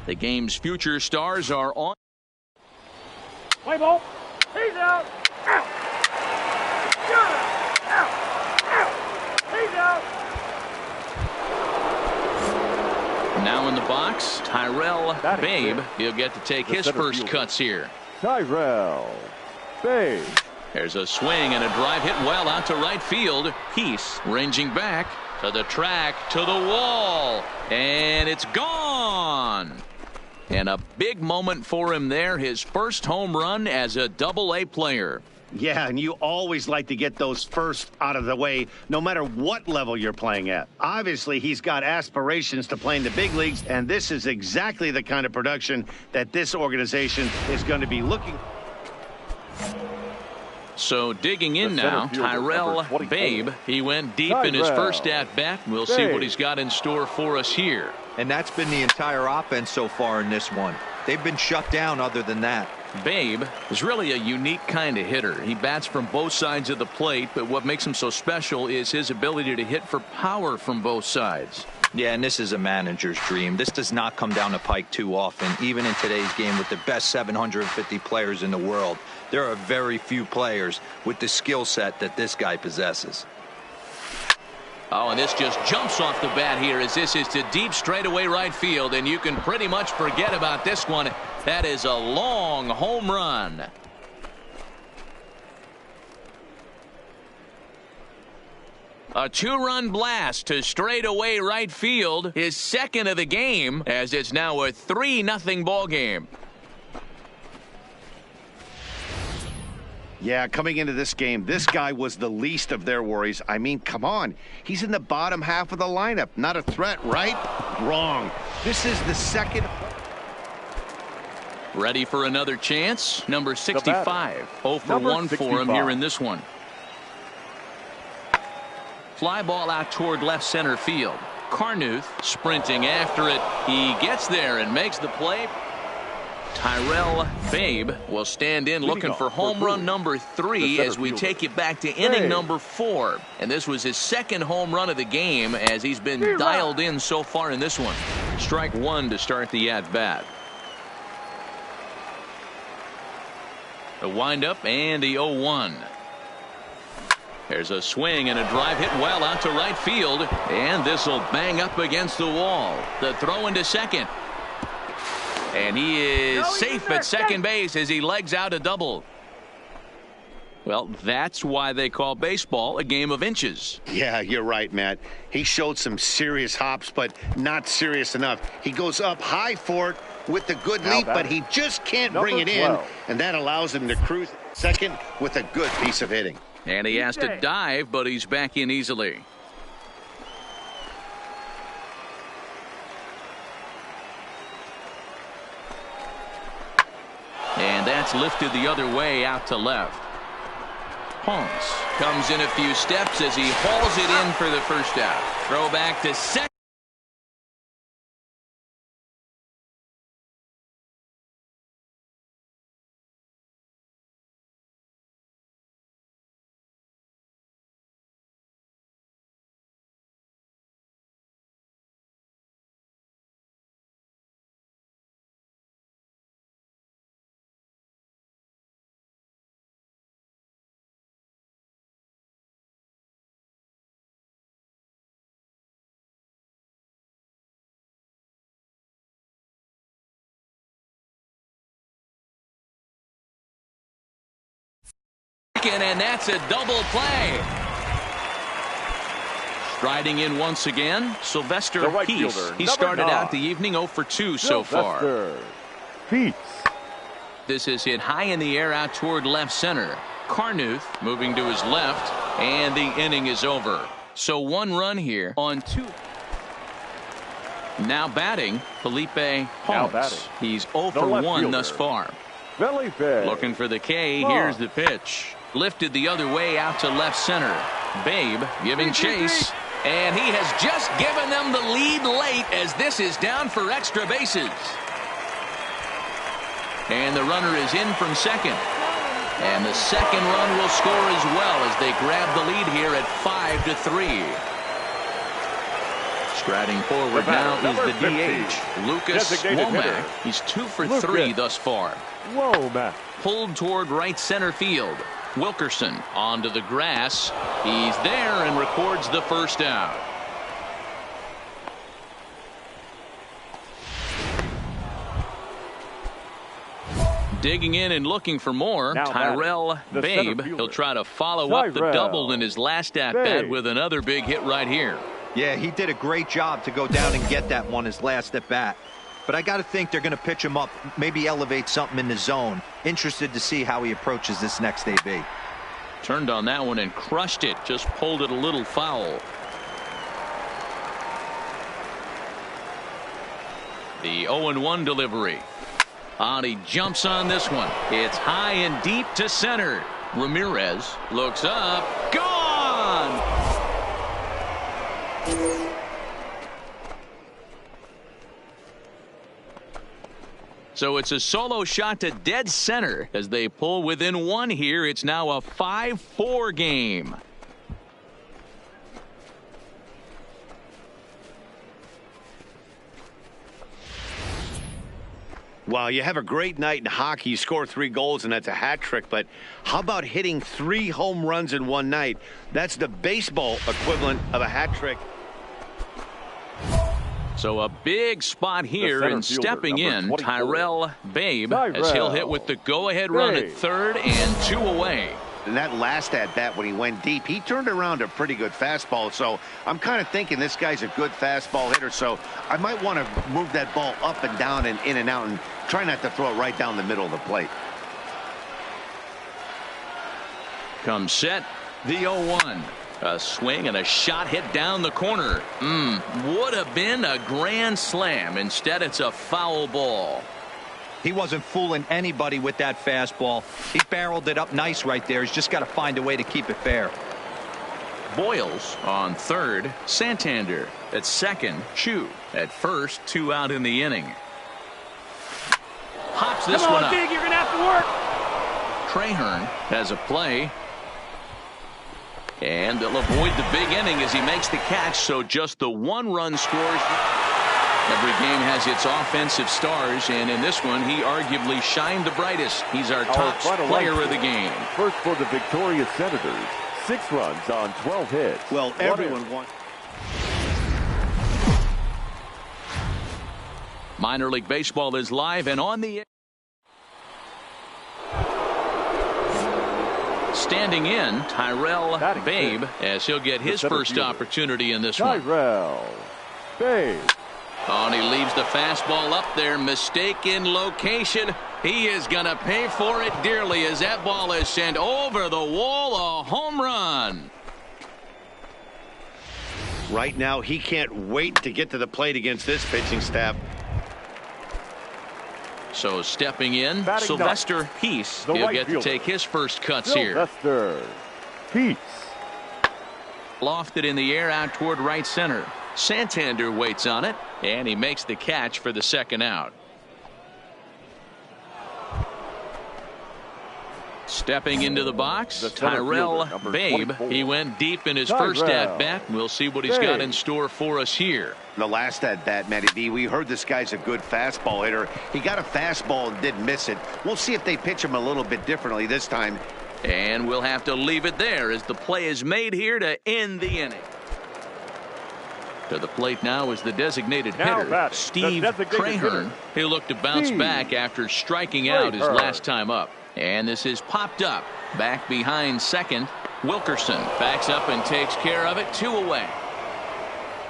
The game's future stars are on. Play ball. He's out. Out. Got it. Out. Out. He's out. Now in the box, Tyrell Babe. He'll get to take his first cuts here. Tyrell Babe. There's a swing and a drive hit well out to right field. Peace ranging back to the track, to the wall, and it's gone. And a big moment for him there, his first home run as a Double-A player. Yeah, and you always like to get those first out of the way, no matter what level you're playing at. Obviously, he's got aspirations to play in the big leagues, and this is exactly the kind of production that this organization is going to be looking. So digging in now, Tyrell Babe. He went deep in his first at-bat. We'll see what he's got in store for us here. And that's been the entire offense so far in this one. They've been shut down other than that. Babe is really a unique kind of hitter. He bats from both sides of the plate, but what makes him so special is his ability to hit for power from both sides. Yeah, and this is a manager's dream. This does not come down the pike too often, even in today's game with the best 750 players in the world. There are very few players with the skill set that this guy possesses. Oh, and this just jumps off the bat here as this is to deep straightaway right field, and you can pretty much forget about this one. That is a long home run. A two-run blast to straightaway right field, his second of the game, as it's now a 3-0 ball game. Yeah, coming into this game, this guy was the least of their worries. I mean, come on. He's in the bottom half of the lineup. Not a threat, right? Wrong. This is the second. Ready for another chance? Number 65. 0 for 1 for him here in this one. Fly ball out toward left center field. Carnuth sprinting after it. He gets there and makes the play. Tyrell Babe will stand in looking for home run number 3 as we take it back to inning number 4. And this was his second home run of the game as he's been dialed in so far in this one. Strike 1 to start the at-bat. The windup and the 0-1. There's a swing and a drive hit well out to right field. And this will bang up against the wall. The throw into second. And he is safe at second base as he legs out a double. Well, that's why they call baseball a game of inches. Yeah, you're right, Matt. He showed some serious hops, but not serious enough. He goes up high for it with the good leap, but he just can't bring it in, and that allows him to cruise second with a good piece of hitting. And he has to dive, but he's back in easily. And that's lifted the other way out to left. Ponce comes in a few steps as he hauls it in for the first out. Throw back to second. And that's a double play. Striding in once again, Sylvester Peace. He started out the evening 0 for 2 so far. Peace. This is hit high in the air out toward left center. Carnuth moving to his left, and the inning is over. So 1 run here on 2. Now batting, Felipe Ponce. He's 0 for 1 thus far. Looking for the K. Here's the pitch. Lifted the other way out to left center. Babe giving chase. And he has just given them the lead late as this is down for extra bases. And the runner is in from second. And the second run will score as well as they grab the lead here at 5-3. Striding forward now is the DH, Lucas Womack. He's 2 for 3 thus far. Womack. Pulled toward right center field. Wilkerson onto the grass. He's there and records the first out. Digging in and looking for more, now Tyrell Babe. He'll try to follow up the double in his last at-bat with another big hit right here. Yeah, he did a great job to go down and get that one his last at-bat. But I got to think they're going to pitch him up, maybe elevate something in the zone. Interested to see how he approaches this next AB. Turned on that one and crushed it. Just pulled it a little foul. The 0-1 delivery. He jumps on this one. It's high and deep to center. Ramirez looks up. Gone! So it's a solo shot to dead center as they pull within 1 here. It's now a 5-4 game. Well, you have a great night in hockey. You score 3 goals, and that's a hat trick. But how about hitting 3 home runs in 1 night? That's the baseball equivalent of a hat trick. So a big spot here, and stepping in, Tyrell Babe, as he'll hit with the go-ahead run at third and 2 away. And that last at-bat when he went deep, he turned around a pretty good fastball. So I'm kind of thinking this guy's a good fastball hitter. So I might want to move that ball up and down and in and out and try not to throw it right down the middle of the plate. Comes set, the 0-1. A swing and a shot hit down the corner. Would have been a grand slam. Instead, it's a foul ball. He wasn't fooling anybody with that fastball. He barreled it up nice right there. He's just got to find a way to keep it fair. Boyles on third. Santander at second. Chu at first. 2 out in the inning. Hops this one up. Big, you're going to have to work. Trahern has a play. And they'll avoid the big inning as he makes the catch, so just the 1 run scores. Every game has its offensive stars, and in this one, he arguably shined the brightest. He's our top player of the game. First for the victorious Senators, 6 runs on 12 hits. Well, everyone wants. Minor League Baseball is live and on the air. Standing in, Tyrell Babe, as he'll get his first opportunity in this one. Tyrell Babe. And he leaves the fastball up there. Mistake in location. He is going to pay for it dearly as that ball is sent over the wall. A home run. Right now, he can't wait to get to the plate against this pitching staff. So stepping in, Batting Sylvester ninth, Peace. the He'll right get to fielder, take his first cuts here. Sylvester Peace. Lofted in the air out toward right center. Santander waits on it, and he makes the catch for the second out. Stepping into the box, Tyrell Babe. He went deep in his first at-bat. We'll see what he's got in store for us here. The last at-bat, Matty V, we heard this guy's a good fastball hitter. He got a fastball and didn't miss it. We'll see if they pitch him a little bit differently this time. And we'll have to leave it there as the play is made here to end the inning. To the plate now is the designated hitter, Steve Trahern. He'll look to bounce back after striking out his last time up. And this is popped up. Back behind second. Wilkerson backs up and takes care of it. 2 away.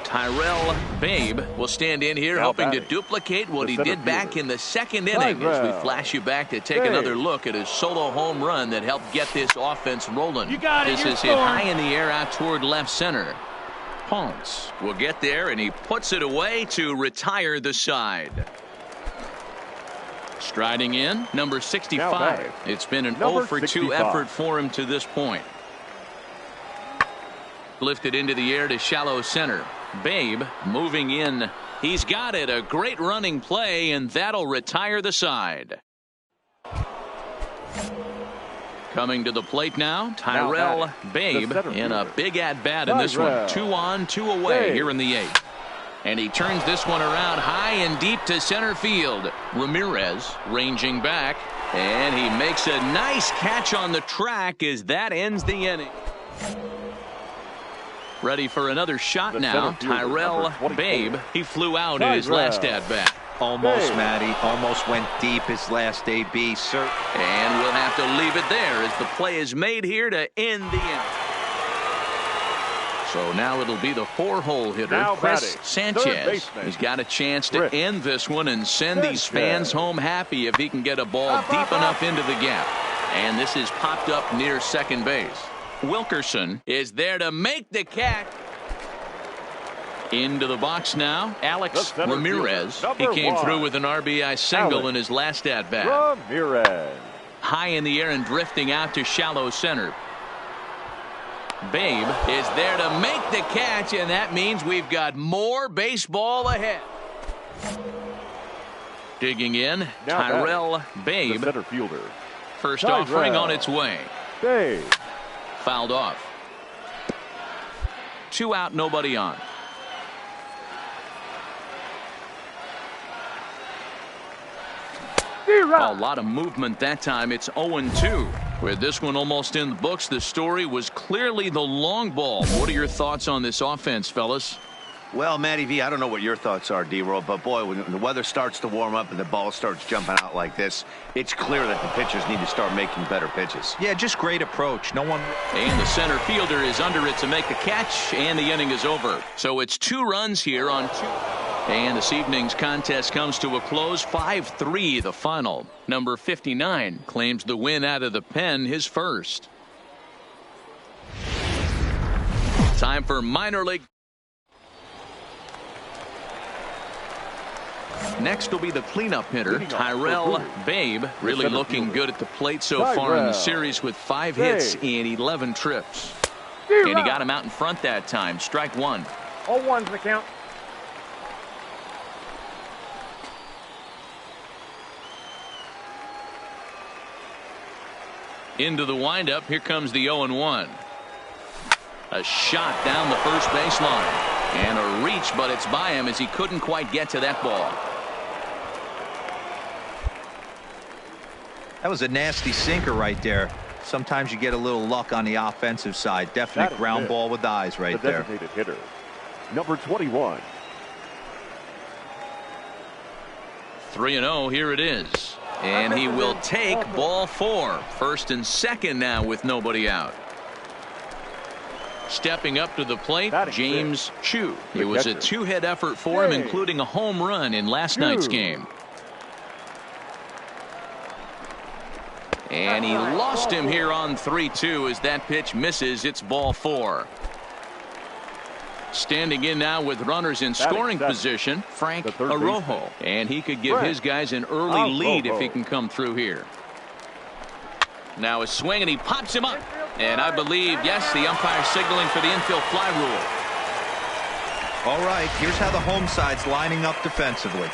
Tyrell Babe will stand in here hoping to duplicate what he did back in the second inning as we flash you back to take another look at his solo home run that helped get this offense rolling. This is hit high in the air out toward left center. Ponce will get there and he puts it away to retire the side. Striding in, number 65. It's been an 0 for 2 effort for him to this point. Lifted into the air to shallow center. Babe moving in. He's got it. A great running play, and that'll retire the side. Coming to the plate now, Tyrell Babe in a big at-bat in this one. 2 on, 2 away here in the 8th. And he turns this one around high and deep to center field. Ramirez ranging back, and he makes a nice catch on the track as that ends the inning. Ready for another shot now. Tyrell Babe. He flew out in his last at-bat. Almost, Matty. Almost went deep his last AB, sir. And we'll have to leave it there as the play is made here to end the inning. So now it'll be the 4-hole hitter, Chris Sanchez. He's got a chance to end this one and send these fans home happy if he can get a ball deep enough into the gap. And this is popped up near second base. Wilkerson is there to make the catch. Into the box now, Alex Ramirez. He came through with an RBI single in his last at-bat. Ramirez. High in the air and drifting out to shallow center. Babe is there to make the catch, and that means we've got more baseball ahead. Digging in, Tyrell Babe. Center fielder. First offering on its way. Babe. Fouled off. 2 out, nobody on. A lot of movement that time. It's 0-2. With this one almost in the books, the story was clearly the long ball. What are your thoughts on this offense, fellas? Well, Matty V, I don't know what your thoughts are, D-Roll, but boy, when the weather starts to warm up and the ball starts jumping out like this, it's clear that the pitchers need to start making better pitches. Yeah, just great approach. No one. And the center fielder is under it to make the catch, and the inning is over. So it's 2 runs here on 2. And this evening's contest comes to a close. 5-3 the final. Number 59 claims the win out of the pen, his first. Time for minor league. Next will be the cleanup hitter, Tyrell Babe. Really looking good at the plate so far in the series with 5 hits and 11 trips. And he got him out in front that time. Strike 1. 0-1's the count. Into the windup. Here comes the 0-1. A shot down the first baseline. And a reach, but it's by him as he couldn't quite get to that ball. That was a nasty sinker right there. Sometimes you get a little luck on the offensive side. Definite ground ball with eyes right there. Designated hitter, number 21. 3-0, here it is. And he will take ball 4. First and second now with nobody out. Stepping up to the plate, James Chu. It was a 2-hit effort for him, including a home run in last night's game. And he lost him here on 3-2 as that pitch misses. It's ball 4. Standing in now with runners in scoring position, Frank Arrojo. And he could give his guys an early lead if he can come through here. Now a swing, and he pops him up. And I believe, yes, the umpire signaling for the infield fly rule. All right, here's how the home side's lining up defensively.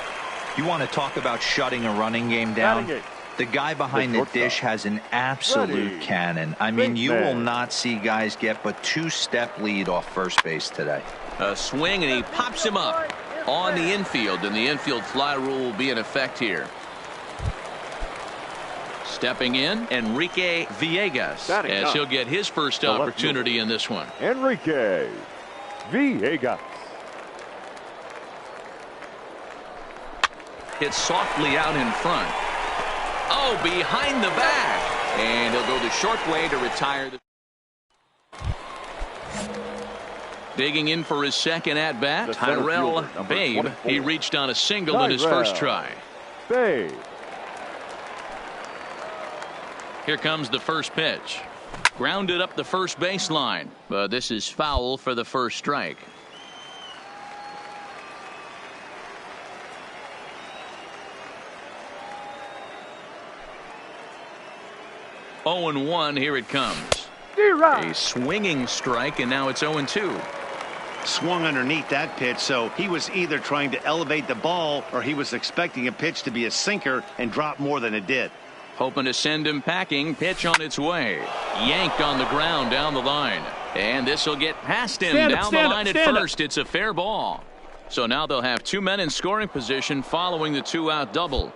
You want to talk about shutting a running game down? The guy behind the dish has an absolute cannon. I mean, you will not see guys get but 2-step lead off first base today. A swing, and he pops him up on the infield, and the infield fly rule will be in effect here. Stepping in, Enrique Villegas, as he'll get his first opportunity in this one. Enrique Villegas. Hit softly out in front. Oh, behind the back. And he'll go the short way to retire. Digging in for his second at-bat, Tyrell Babe. He reached on a single in his first try. Babe. Here comes the first pitch. Grounded up the first baseline. But this is foul for the first strike. Oh, 0-1, here it comes. A swinging strike, and now it's 0-2. Swung underneath that pitch, so he was either trying to elevate the ball or he was expecting a pitch to be a sinker and drop more than it did. Hoping to send him packing. Pitch on its way. Yanked on the ground down the line. And this will get past him down the line at first. It's a fair ball. So now they'll have 2 men in scoring position following the 2-out double.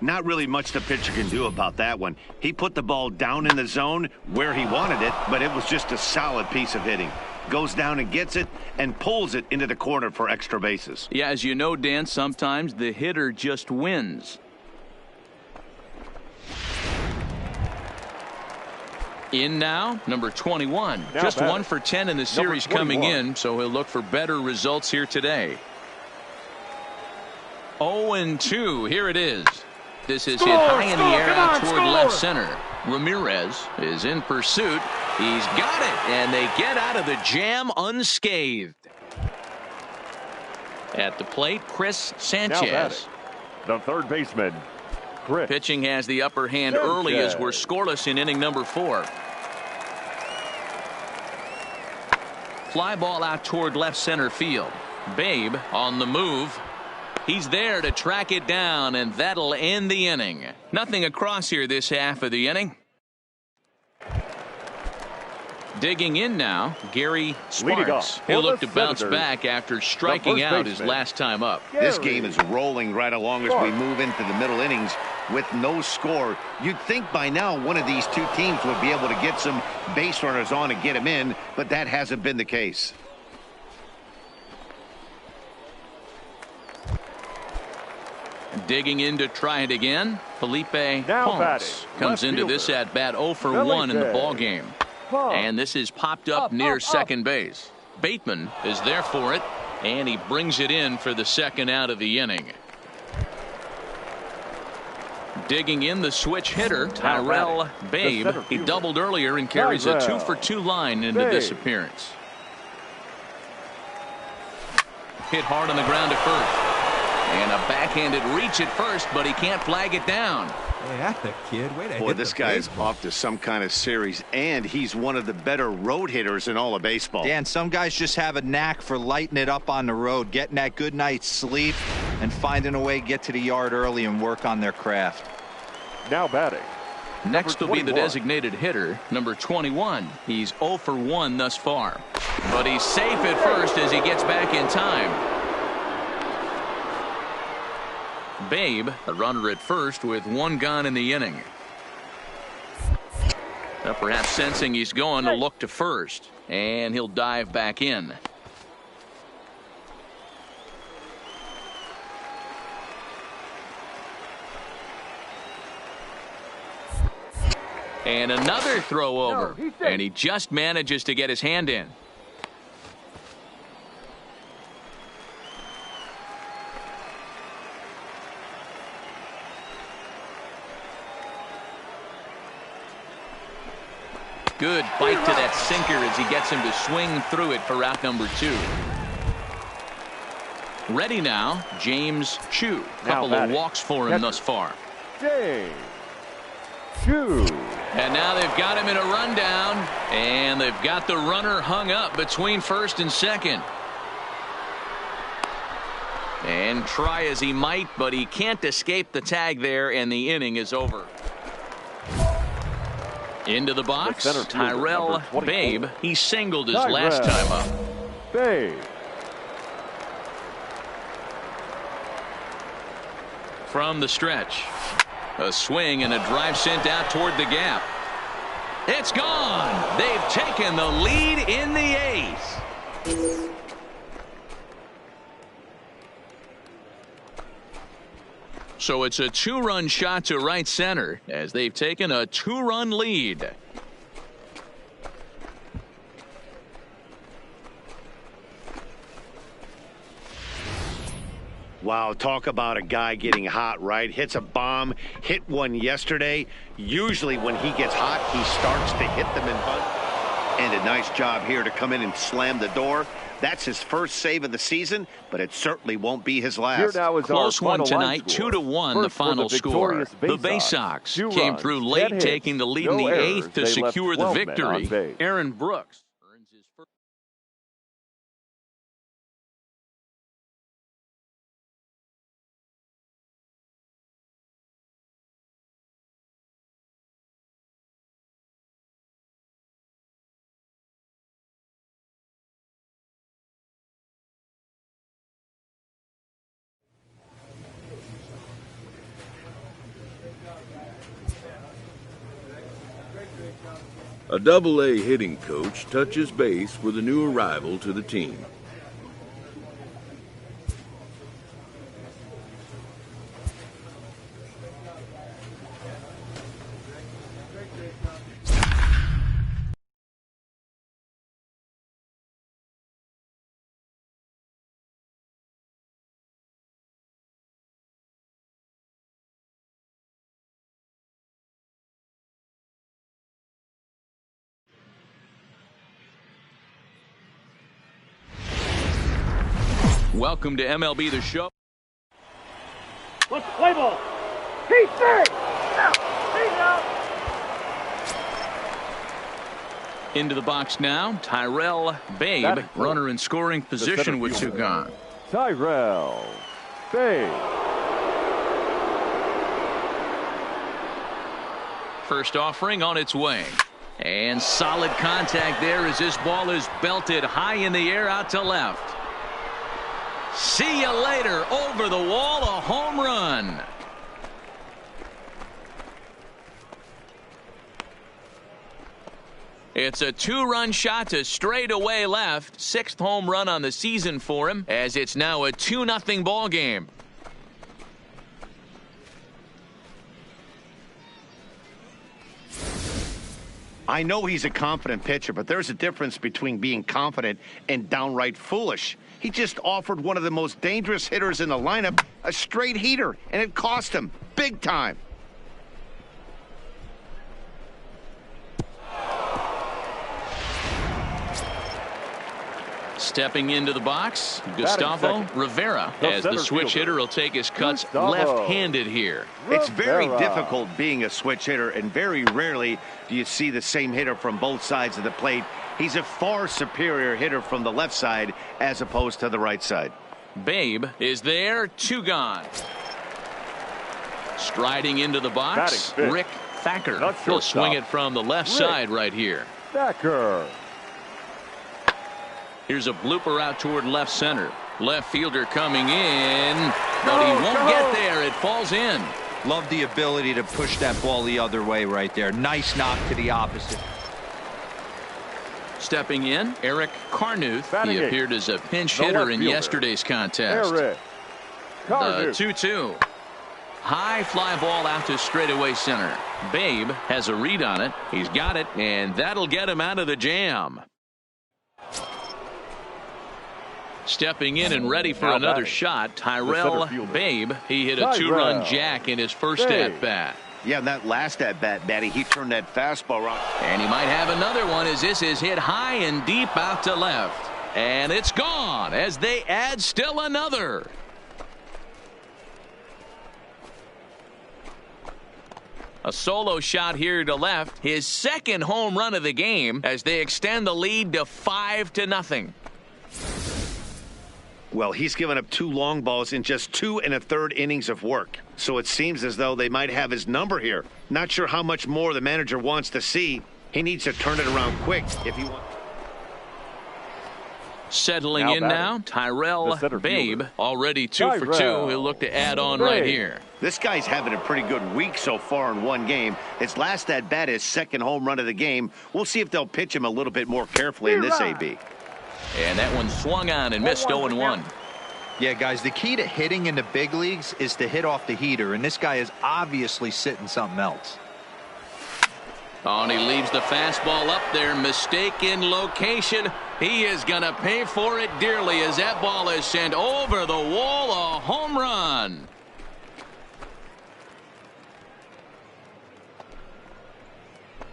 Not really much the pitcher can do about that one. He put the ball down in the zone where he wanted it, but it was just a solid piece of hitting. Goes down and gets it and pulls it into the corner for extra bases. Yeah, as you know, Dan, sometimes the hitter just wins. In now, number 21. Just 1 for 10 in the series coming in, so he'll look for better results here today. 0-2. Here it is. This is hit high in the air out toward left center. Ramirez is in pursuit. He's got it, and they get out of the jam unscathed. At the plate, Chris Sanchez. The third baseman, Chris. Pitching has the upper hand early as we're scoreless in inning number 4. Fly ball out toward left center field. Babe on the move. He's there to track it down, and that'll end the inning. Nothing across here this half of the inning. Digging in now, Gary Sparks. He'll look to bounce back after striking out his last time up. This game is rolling right along as we move into the middle innings with no score. You'd think by now one of these two teams would be able to get some base runners on and get them in, but that hasn't been the case. Digging in to try it again, Felipe Ponce comes into this at bat 0 for 1 in the ball game. And this is popped up near second base. Bateman is there for it, and he brings it in for the second out of the inning. Digging in the switch hitter, Tyrell Babe. He doubled earlier and carries a 2 for 2 line into this appearance. Hit hard on the ground at first. And a backhanded reach at first, but he can't flag it down. Hey, that's a kid. Way to Boy, this guy is off to some kind of series, and he's one of the better road hitters in all of baseball. Dan, some guys just have a knack for lighting it up on the road, getting that good night's sleep, and finding a way to get to the yard early and work on their craft. Now batting. Next will be the designated hitter, number 21. He's 0 for 1 thus far. But he's safe at first as he gets back in time. Babe, a runner at first with 1 gone in the inning. Now perhaps sensing he's going to look to first, and he'll dive back in. And another throw over, and he just manages to get his hand in. Good bite to that sinker as he gets him to swing through it for out number 2. Ready now, James Chu. Couple of walks for him thus far. James Chu. And now they've got him in a rundown, and they've got the runner hung up between first and second. And try as he might, but he can't escape the tag there, and the inning is over. Into the box, Tyrell Babe. He singled his last time up. Babe. From the stretch, a swing and a drive sent out toward the gap. It's gone. They've taken the lead in the 8th. So it's a 2-run shot to right center as they've taken a 2-run lead. Wow, talk about a guy getting hot, right? Hits a bomb, hit one yesterday. Usually when he gets hot, he starts to hit them in bunt. And a nice job here to come in and slam the door. That's his first save of the season, but it certainly won't be his last. Here now is close our one tonight, 2-1 the final score. The Bay Sox came through late, taking the lead in the 8th to secure the victory. Aaron Brooks earns his first. A Double-A hitting coach touches base with a new arrival to the team. Welcome to MLB The Show. Let's play ball. He's there. Out. He's out. Into the box now, Tyrell Babe, runner in scoring position with 2 gone. Tyrell Babe. First offering on its way. And solid contact there as this ball is belted high in the air out to left. See you later. Over the wall, a home run. It's a 2-run shot to straightaway left. 6th home run on the season for him, as it's now a 2-0 ball game. I know he's a confident pitcher, but there's a difference between being confident and downright foolish. He just offered one of the most dangerous hitters in the lineup a straight heater, and it cost him big time. Stepping into the box, Gustavo Rivera, as the switch hitter will take his cuts left-handed here. It's very difficult being a switch hitter, and very rarely do you see the same hitter from both sides of the plate. He's a far superior hitter from the left side as opposed to the right side. Babe is there, 2 gone. Striding into the box, Rick Thacker. He'll swing it from the left side right here. Thacker. Here's a blooper out toward left center. Left fielder coming in, but he won't get there. It falls in. Love the ability to push that ball the other way right there. Nice knock to the opposite. Stepping in, Eric Carnuth. He appeared as a pinch hitter in yesterday's contest. Eric Carnuth. The 2-2. High fly ball out to straightaway center. Babe has a read on it. He's got it, and that'll get him out of the jam. Stepping in and ready for another shot, Tyrell Babe. He hit a 2-run jack in his first at-bat. Yeah, and that last at-bat, Matty, he turned that fastball around. And he might have another one as this is hit high and deep out to left. And it's gone as they add still another. A solo shot here to left. His second home run of the game as they extend the lead to 5-0. Well, he's given up 2 long balls in just 2 1/3 innings of work. So it seems as though they might have his number here. Not sure how much more the manager wants to see. He needs to turn it around quick if he wants. Settling in now, Tyrell Babe, already 2 for 2. He'll look to add on right here. This guy's having a pretty good week so far in one game. His last at-bat, his second home run of the game. We'll see if they'll pitch him a little bit more carefully in this AB. And that one swung on and missed 0-1. Yeah, guys, the key to hitting in the big leagues is to hit off the heater, and this guy is obviously sitting something else. Oh, and he leaves the fastball up there. Mistaken location. He is going to pay for it dearly as that ball is sent over the wall. A home run.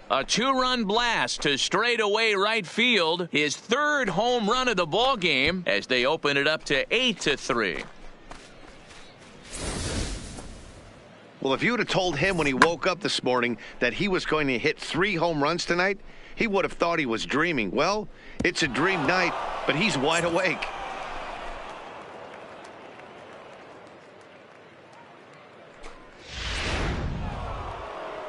A 2-run blast to straightaway right field. His third home run of the ball game as they open it up to 8-3. Well, if you would have told him when he woke up this morning that he was going to hit 3 home runs tonight, he would have thought he was dreaming. Well, it's a dream night, but he's wide awake.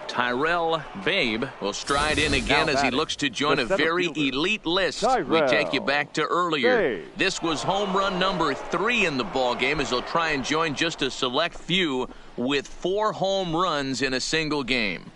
Tyrell Babe will stride in again as he looks to join a very elite list. We take you back to earlier. This was home run number 3 in the ball game as he'll try and join just a select few with 4 home runs in a single game.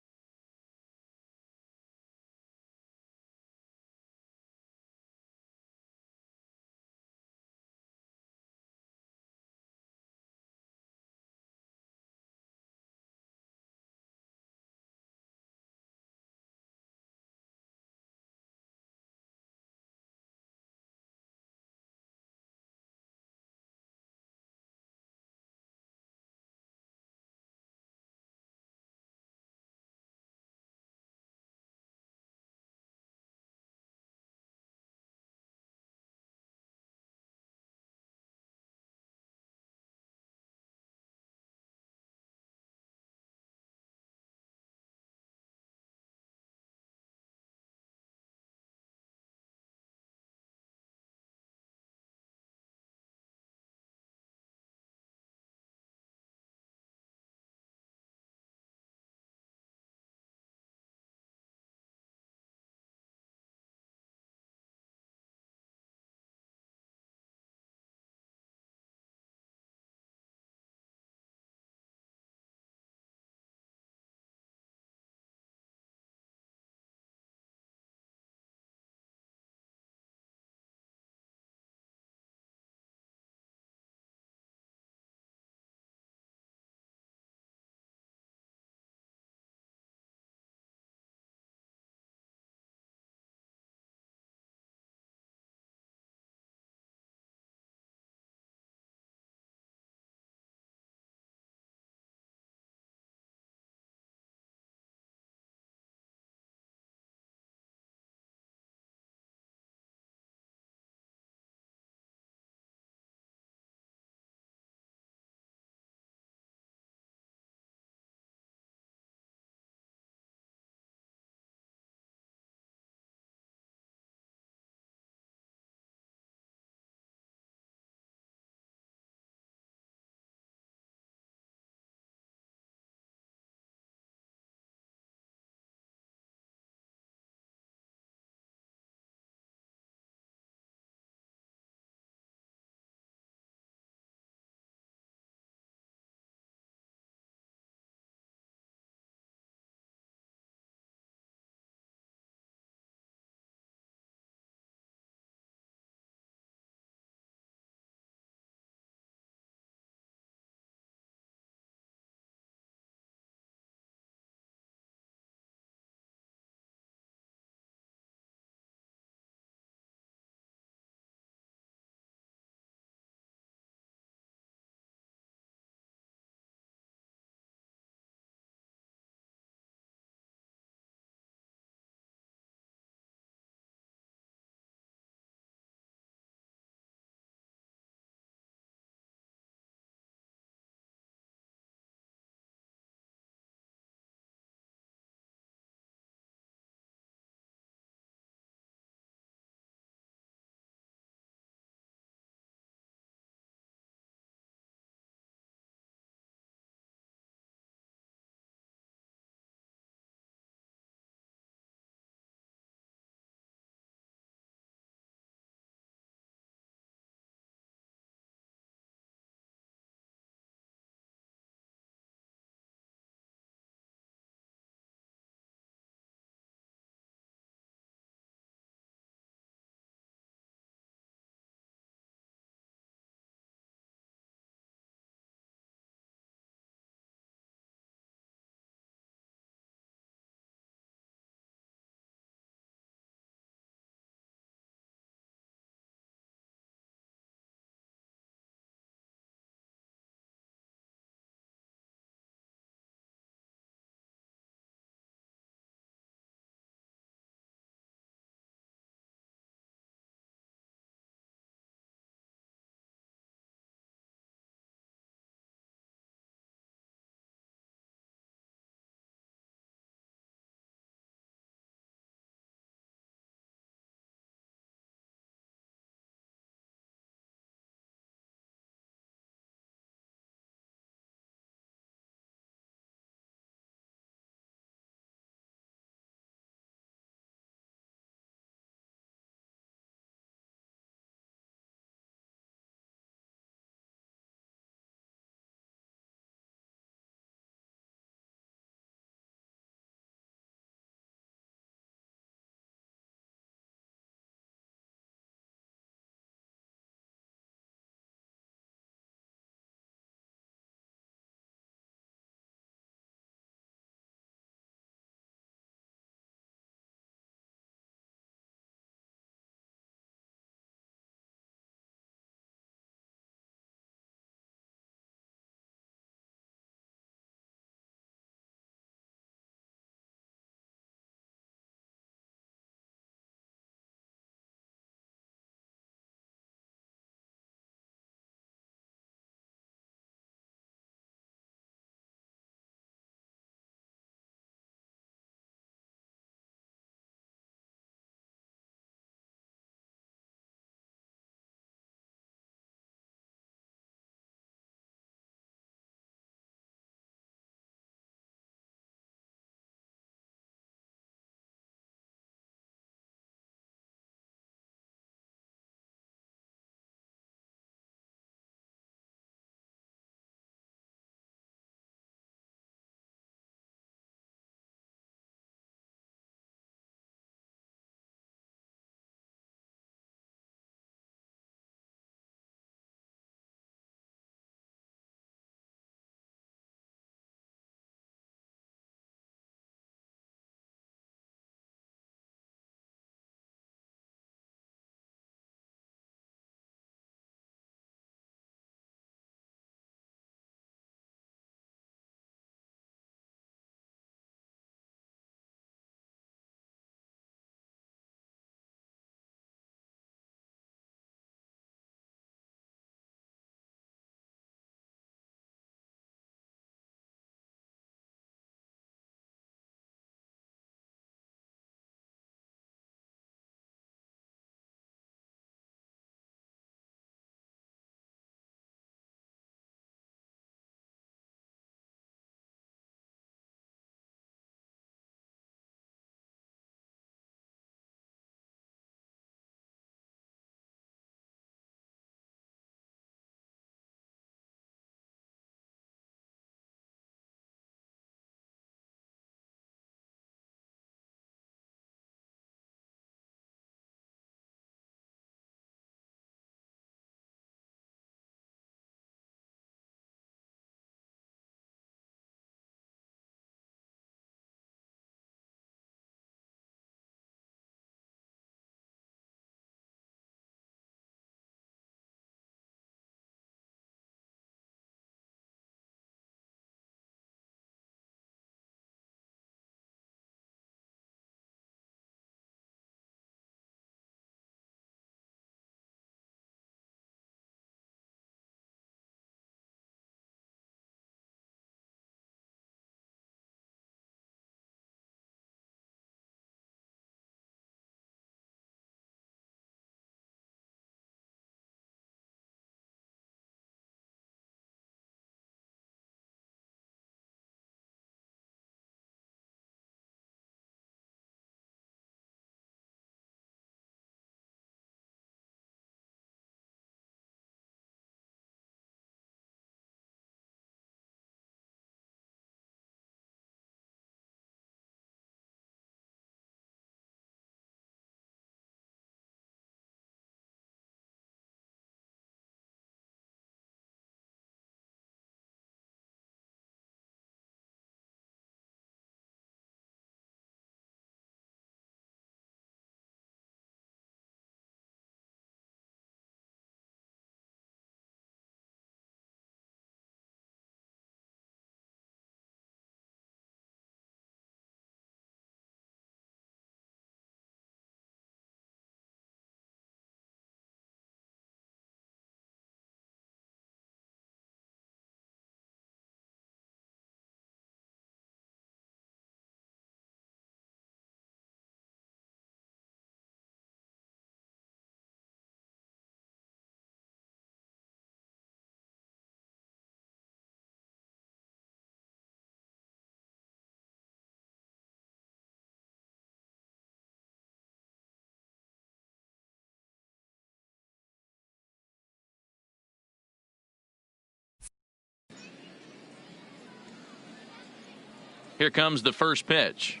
Here comes the first pitch.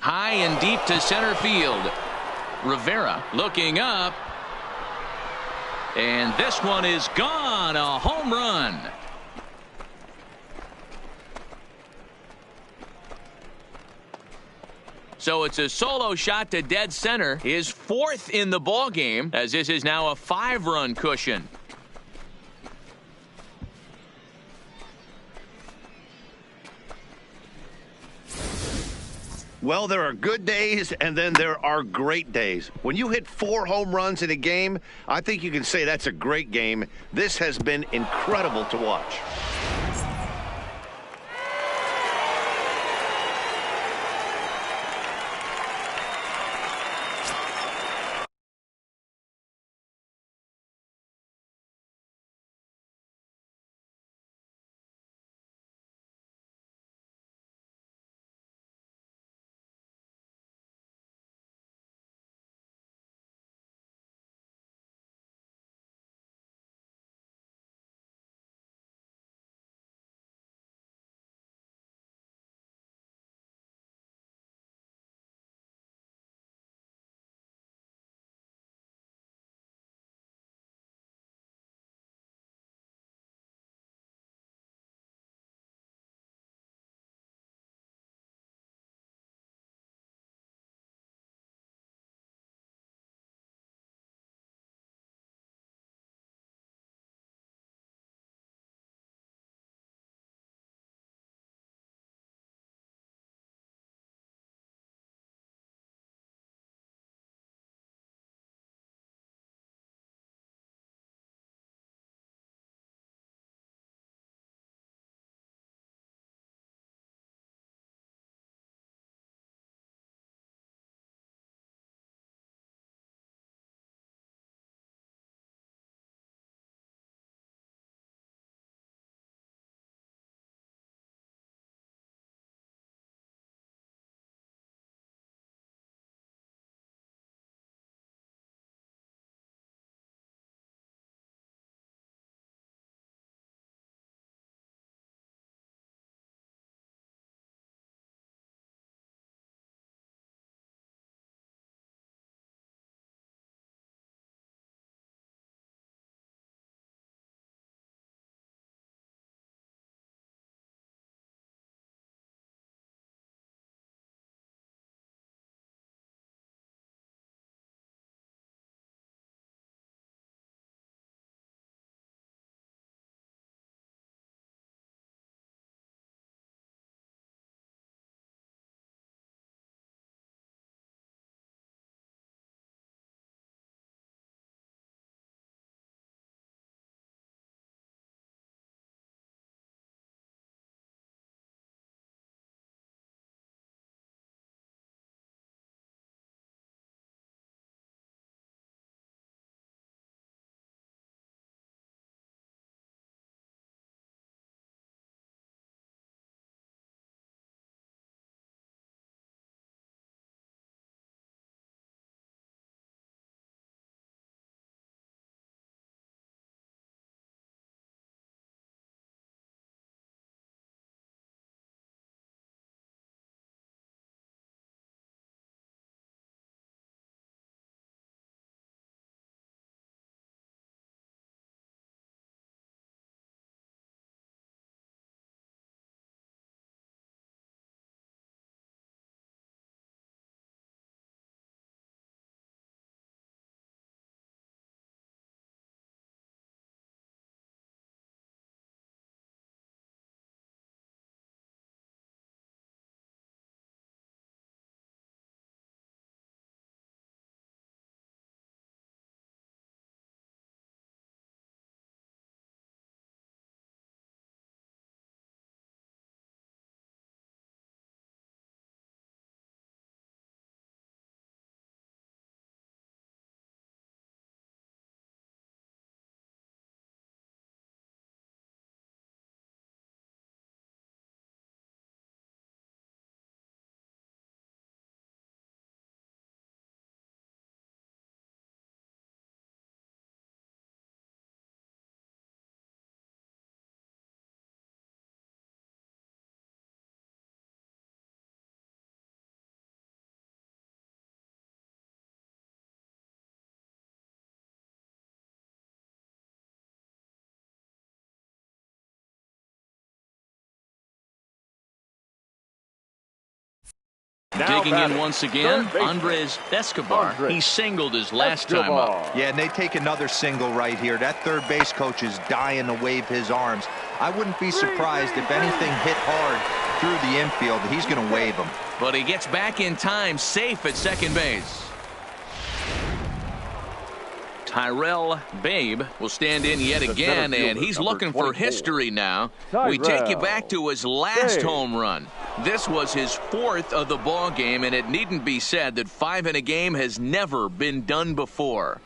High and deep to center field. Rivera looking up. And this one is gone. A home run. So it's a solo shot to dead center. His fourth in the ball game, as this is now a 5-run cushion. Well, there are good days, and then there are great days. When you hit 4 home runs in a game, I think you can say that's a great game. This has been incredible to watch. Digging in once again, Andres Escobar. He singled his last time up. Yeah, and they take another single right here. That third base coach is dying to wave his arms. I wouldn't be surprised if anything hit hard through the infield. He's going to wave them. But he gets back in time, safe at second base. Tyrell Babe will stand in yet again, and he's looking for history now. We take you back to his last home run. This was his 4th of the ball game, and it needn't be said that 5 in a game has never been done before.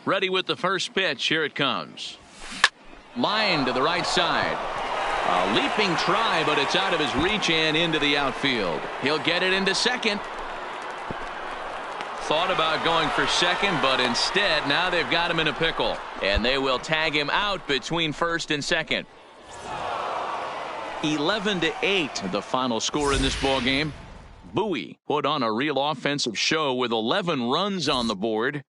Ready with the first pitch. Here it comes. Line to the right side. A leaping try, but it's out of his reach and into the outfield. He'll get it into second. Thought about going for second, but instead now they've got him in a pickle. And they will tag him out between first and second. 11-8, the final score in this ball game. Bowie put on a real offensive show with 11 runs on the board.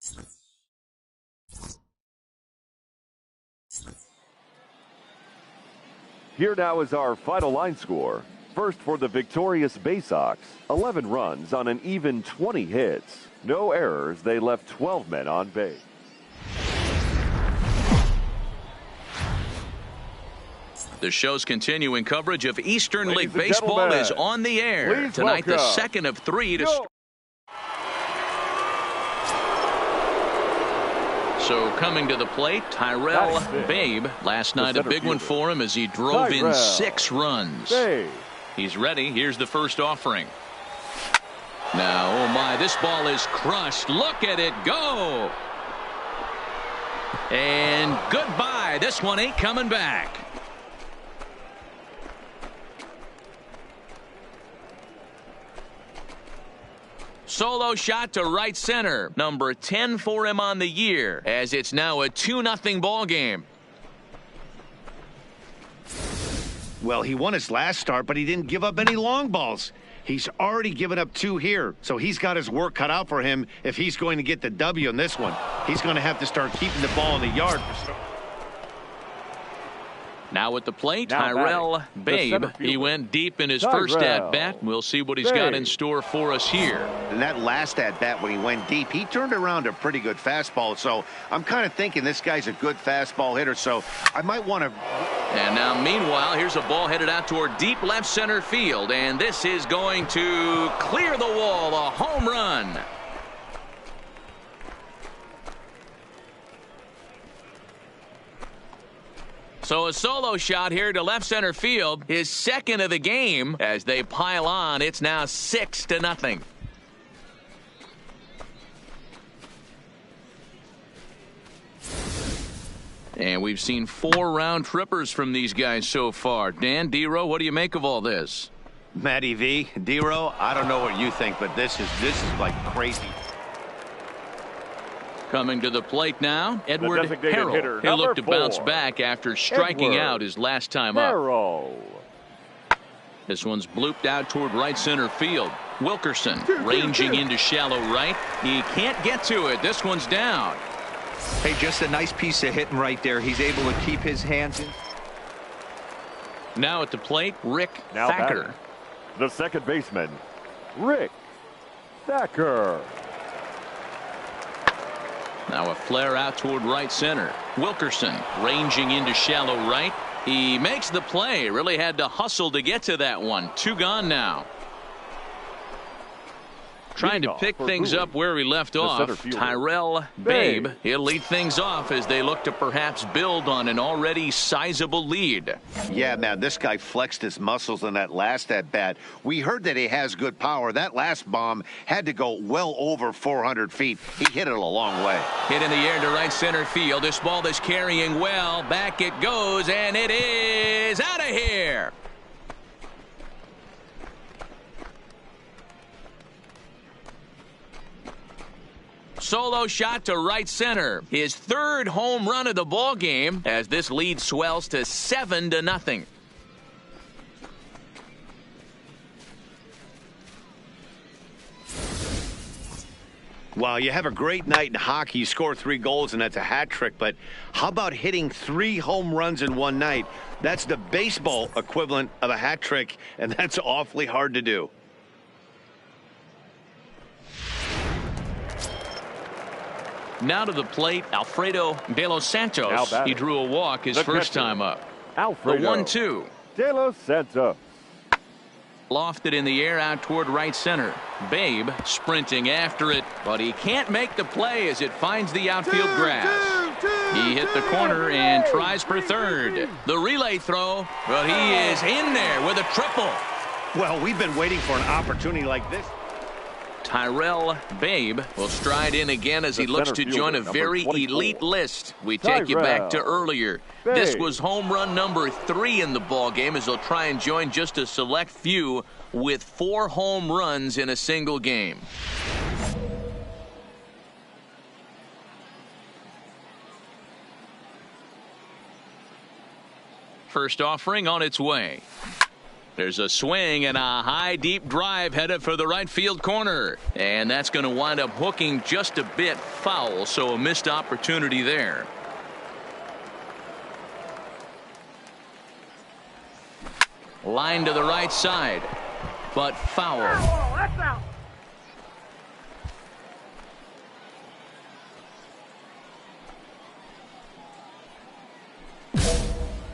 Here now is our final line score. First for the victorious Bay Sox, 11 runs on an even 20 hits. No errors, they left 12 men on base. The show's continuing coverage of Eastern League Baseball is on the air. Tonight, the second of 3 to start. So coming to the plate, Tyrell Babe. Last night a big one for him as he drove in 6 runs. He's ready. Here's the first offering. Now, oh my, this ball is crushed. Look at it go. And goodbye. This one ain't coming back. Solo shot to right center. Number 10 for him on the year, as it's now a 2-0 ball game. Well, he won his last start, but he didn't give up any long balls. He's already given up 2 here, so he's got his work cut out for him if he's going to get the W in this one. He's going to have to start keeping the ball in the yard. Now at the plate, Tyrell Babe. He went deep in his first at-bat. We'll see what he's got in store for us here. And that last at-bat when he went deep, he turned around a pretty good fastball. So I'm kind of thinking this guy's a good fastball hitter, so I might want to... And now, meanwhile, here's a ball headed out toward deep left center field. And this is going to clear the wall, a home run. So a solo shot here to left center field, his second of the game. As they pile on, it's now 6-0. And we've seen 4 round trippers from these guys so far. Dan, D-Row, what do you make of all this? Matty V, D-Row, I don't know what you think, but this is like crazy. Coming to the plate now, Edward hitter, Harrell. He'll look to 4. bounce back after striking Edward out his last time up. Harrell. This one's blooped out toward right center field. Wilkerson ranging into shallow right. He can't get to it. This one's down. Hey, just a nice piece of hitting right there. He's able to keep his hands in. Now at the plate, Rick Now Thacker. batting, the second baseman, Rick Thacker. Now a flare out toward right center. Wilkerson ranging into shallow right. He makes the play. Really had to hustle to get to that one. 2 gone now. Trying to pick things up where we left off. Tyrell Babe. He'll lead things off as they look to perhaps build on an already sizable lead. Yeah, man, this guy flexed his muscles in that last at bat. We heard that he has good power. That last bomb had to go well over 400 feet. He hit it a long way. Hit in the air to right center field. This ball is carrying well. Back it goes, and it is out of here. Solo shot to right center. His 3rd home run of the ball game as this lead swells to 7-0. Wow, you have a great night in hockey. You score 3 goals, and that's a hat trick. But how about hitting 3 home runs in one night? That's the baseball equivalent of a hat trick, and that's awfully hard to do. Now to the plate, Alfredo De Los Santos. He drew a walk his first time up. Alfredo The 1-2. De Los Santos. Lofted in the air out toward right center. Babe sprinting after it, but he can't make the play as it finds the outfield grass. He hit the corner and tries for third. The relay throw, but he is in there with a triple. Well, we've been waiting for an opportunity like this. Tyrell Babe will stride in again as he looks to join a very elite list. We take you back to earlier. This was home run number 3 in the ball game as he'll try and join just a select few with 4 home runs in a single game. First offering on its way. There's a swing and a high deep drive headed for the right field corner. And that's going to wind up hooking just a bit foul, so a missed opportunity there. Line to the right side, but foul. That's out.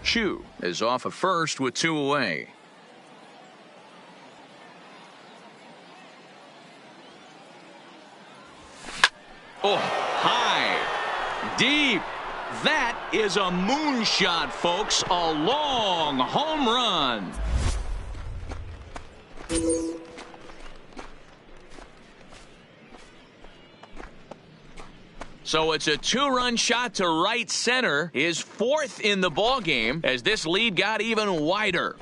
Chu is off of first with 2 away. Oh, high, deep. That is a moonshot, folks. A long home run. So it's a 2-run shot to right center, his 4th in the ball game as this lead got even wider.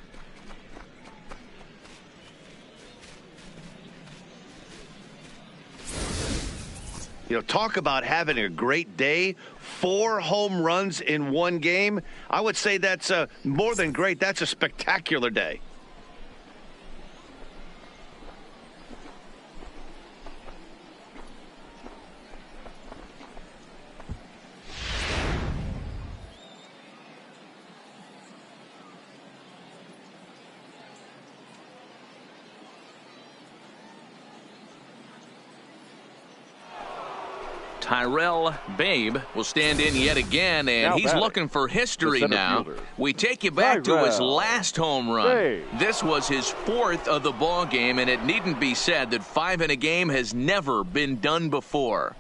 You know, talk about having a great day. 4 home runs in one game. I would say that's more than great. That's a spectacular day. Tyrell Babe will stand in yet again, and he's looking for history now. We take you back to his last home run. This was his 4th of the ball game, and it needn't be said that 5 in a game has never been done before.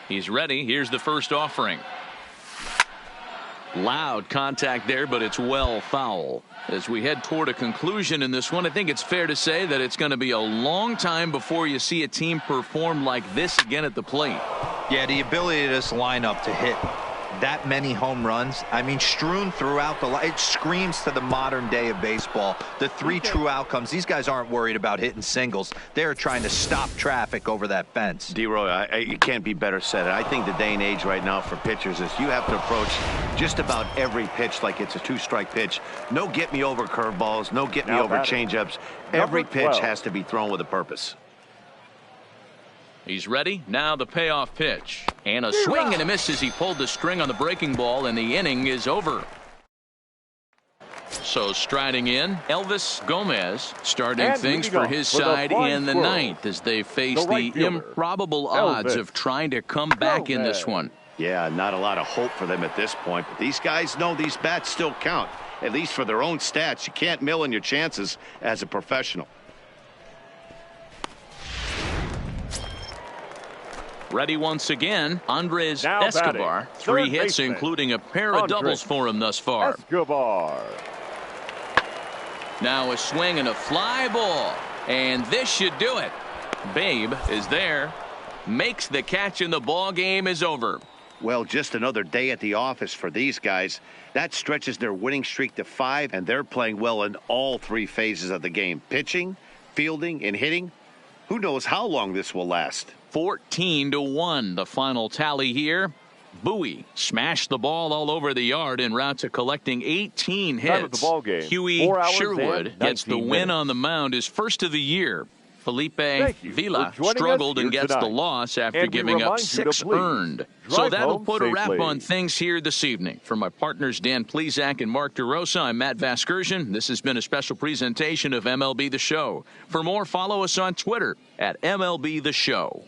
He's ready. Here's the first offering. Loud contact there, but it's well foul. As we head toward a conclusion in this one, I think it's fair to say that it's going to be a long time before you see a team perform like this again at the plate. Yeah, the ability of this lineup to hit that many home runs, I mean, strewn throughout the line, it screams to the modern day of baseball. The three true outcomes, these guys aren't worried about hitting singles. They're trying to stop traffic over that fence. D-Roy, it can't be better said. I think the day and age right now for pitchers is you have to approach just about every pitch like it's a two-strike pitch. No get-me-over curveballs, no get-me-over changeups. Every pitch has to be thrown with a purpose. He's ready. Now the payoff pitch. And a swing and a miss as he pulled the string on the breaking ball, and the inning is over. So striding in, Elvis Gomez starting things for his side in the ninth as they face the improbable odds of trying to come back in this one. Yeah, not a lot of hope for them at this point, but these guys know these bats still count, at least for their own stats. You can't mill in your chances as a professional. Ready once again, Andres Escobar. 3 hits, including a pair of doubles for him thus far. Escobar. Now a swing and a fly ball. And this should do it. Babe is there. Makes the catch, and the ball game is over. Well, just another day at the office for these guys. That stretches their winning streak to 5, and they're playing well in all 3 phases of the game. Pitching, fielding, and hitting. Who knows how long this will last? 14-1, the final tally here. Bowie smashed the ball all over the yard en route to collecting 18 hits. Huey Sherwood gets the win on the mound, his first of the year. Felipe Vila struggled and gets the loss after giving up 6 earned. So that'll put a wrap on things here this evening. For my partners Dan Plesac and Mark DeRosa, I'm Matt Vasgersian. This has been a special presentation of MLB The Show. For more, follow us on Twitter at MLB The Show.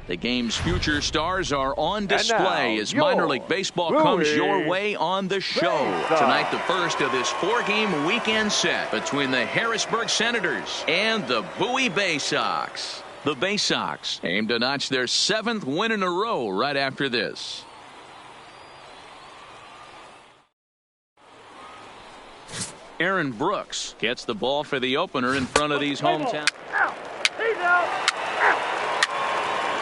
The game's future stars are on now, display as minor league baseball comes your way on the show. Tonight, the first of this 4-game weekend set between the Harrisburg Senators and the Bowie Bay Sox. The Bay Sox aim to notch their 7th win in a row right after this. Aaron Brooks gets the ball for the opener in front of these hometown. Out. He's out. Out.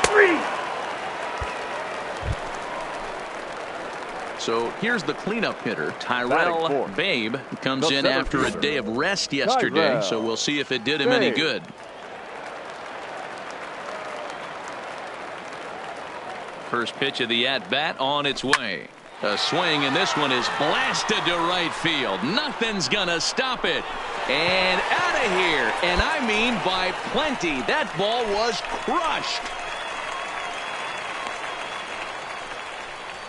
3. So here's the cleanup hitter, Tyrell Babe, comes in after a day of rest yesterday, so we'll see if it did him any good. First pitch of the at-bat on its way. A swing, and this one is blasted to right field. Nothing's gonna stop it. And out of here, and I mean by plenty. That ball was crushed.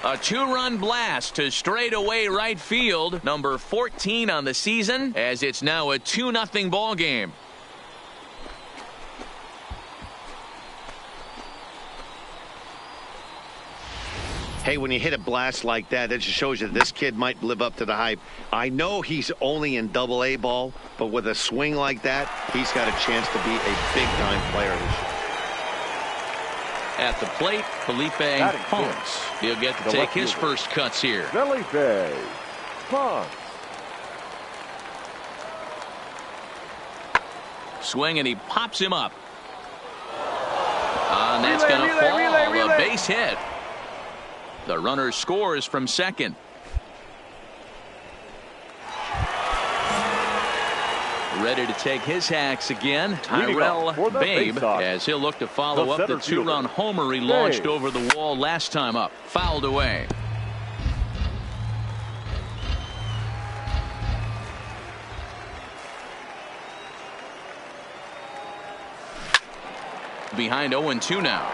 A 2-run blast to straightaway right field, number 14 on the season, as it's now a 2-0 ball game. Hey, when you hit a blast like that, that just shows you that this kid might live up to the hype. I know he's only in Double-A ball, but with a swing like that, he's got a chance to be a big-time player this year. At the plate, Felipe Ponce. He'll get to take his first cuts here. Felipe Ponce. Swing, and he pops him up. And that's going to fall. A base hit. The runner scores from second. Ready to take his hacks again, Tyrell Babe, as he'll look to follow up the 2-run homer he launched over the wall last time up. Fouled away. Behind 0-2 now.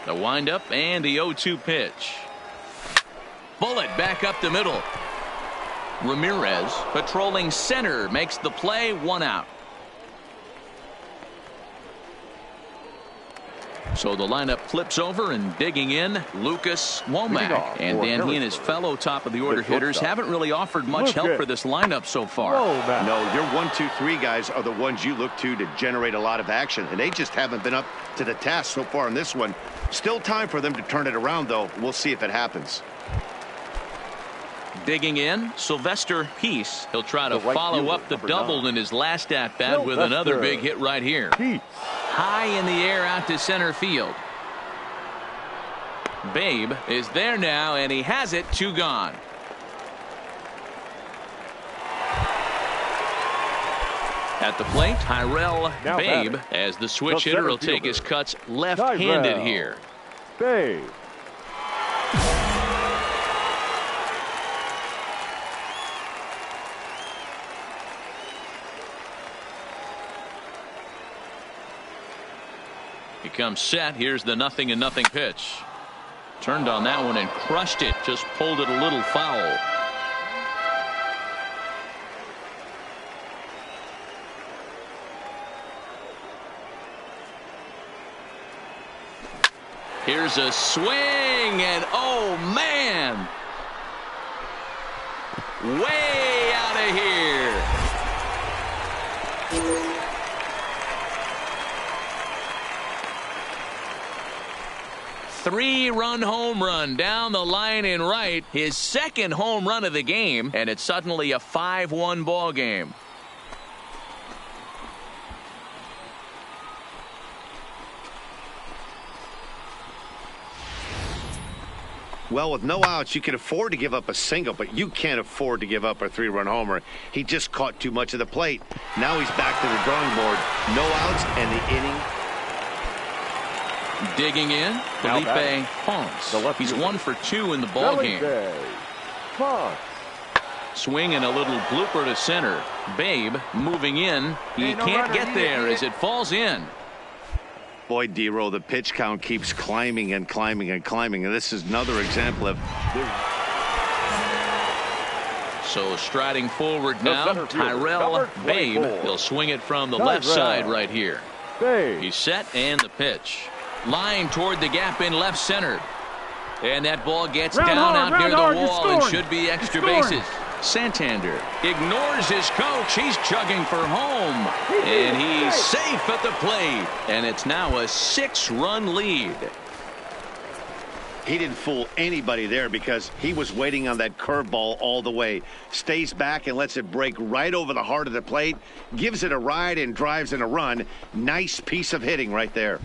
The windup and the 0-2 pitch. Bullet back up the middle. Ramirez patrolling center makes the play, 1 out. So the lineup flips over, and digging in, Lucas Womack. And Dan, he and his fellow top of the order hitters haven't really offered much help for this lineup so far. No, your 1, 2, 3 guys are the ones you look to generate a lot of action, and they just haven't been up to the task so far in this one. Still time for them to turn it around, though. We'll see if it happens. Digging in, Sylvester Peace. He'll try to follow up the double in his last at-bat with another big hit right here. High in the air out to center field. Babe is there now, and he has it, 2 gone. At the plate, Tyrell Babe, as the switch hitter will take his cuts left-handed here. Babe. He comes set. Here's the 0-0 pitch. Turned on that one and crushed it. Just pulled it a little foul. Here's a swing, and oh man, way out of here. Three-run home run down the line in right, his second home run of the game, and it's suddenly a 5-1 ball game. Well, with no outs, you can afford to give up a single, but you can't afford to give up a 3-run homer. He just caught too much of the plate. Now he's back to the drawing board. No outs, and the inning. Digging in, Felipe Ponce. He's 1 for 2 in the ball game. Swing and a little blooper to center. Babe moving in. He can't get there as it falls in. Boy, D-Roll, the pitch count keeps climbing and climbing and climbing, and this is another example of So striding forward The now, center fielder, Tyrell number Babe. 24. He'll swing it from the Tyrell left side right here. Babe. He's set and the pitch. Line toward the gap in left center. And that ball gets Round down hard, out near the round hard, you're wall and scoring. should be extra You're bases. Santander ignores his coach. He's chugging for home. And he's safe at the plate. And it's now a 6-run lead. He didn't fool anybody there because he was waiting on that curveball all the way. Stays back and lets it break right over the heart of the plate. Gives it a ride and drives in a run. Nice piece of hitting right there.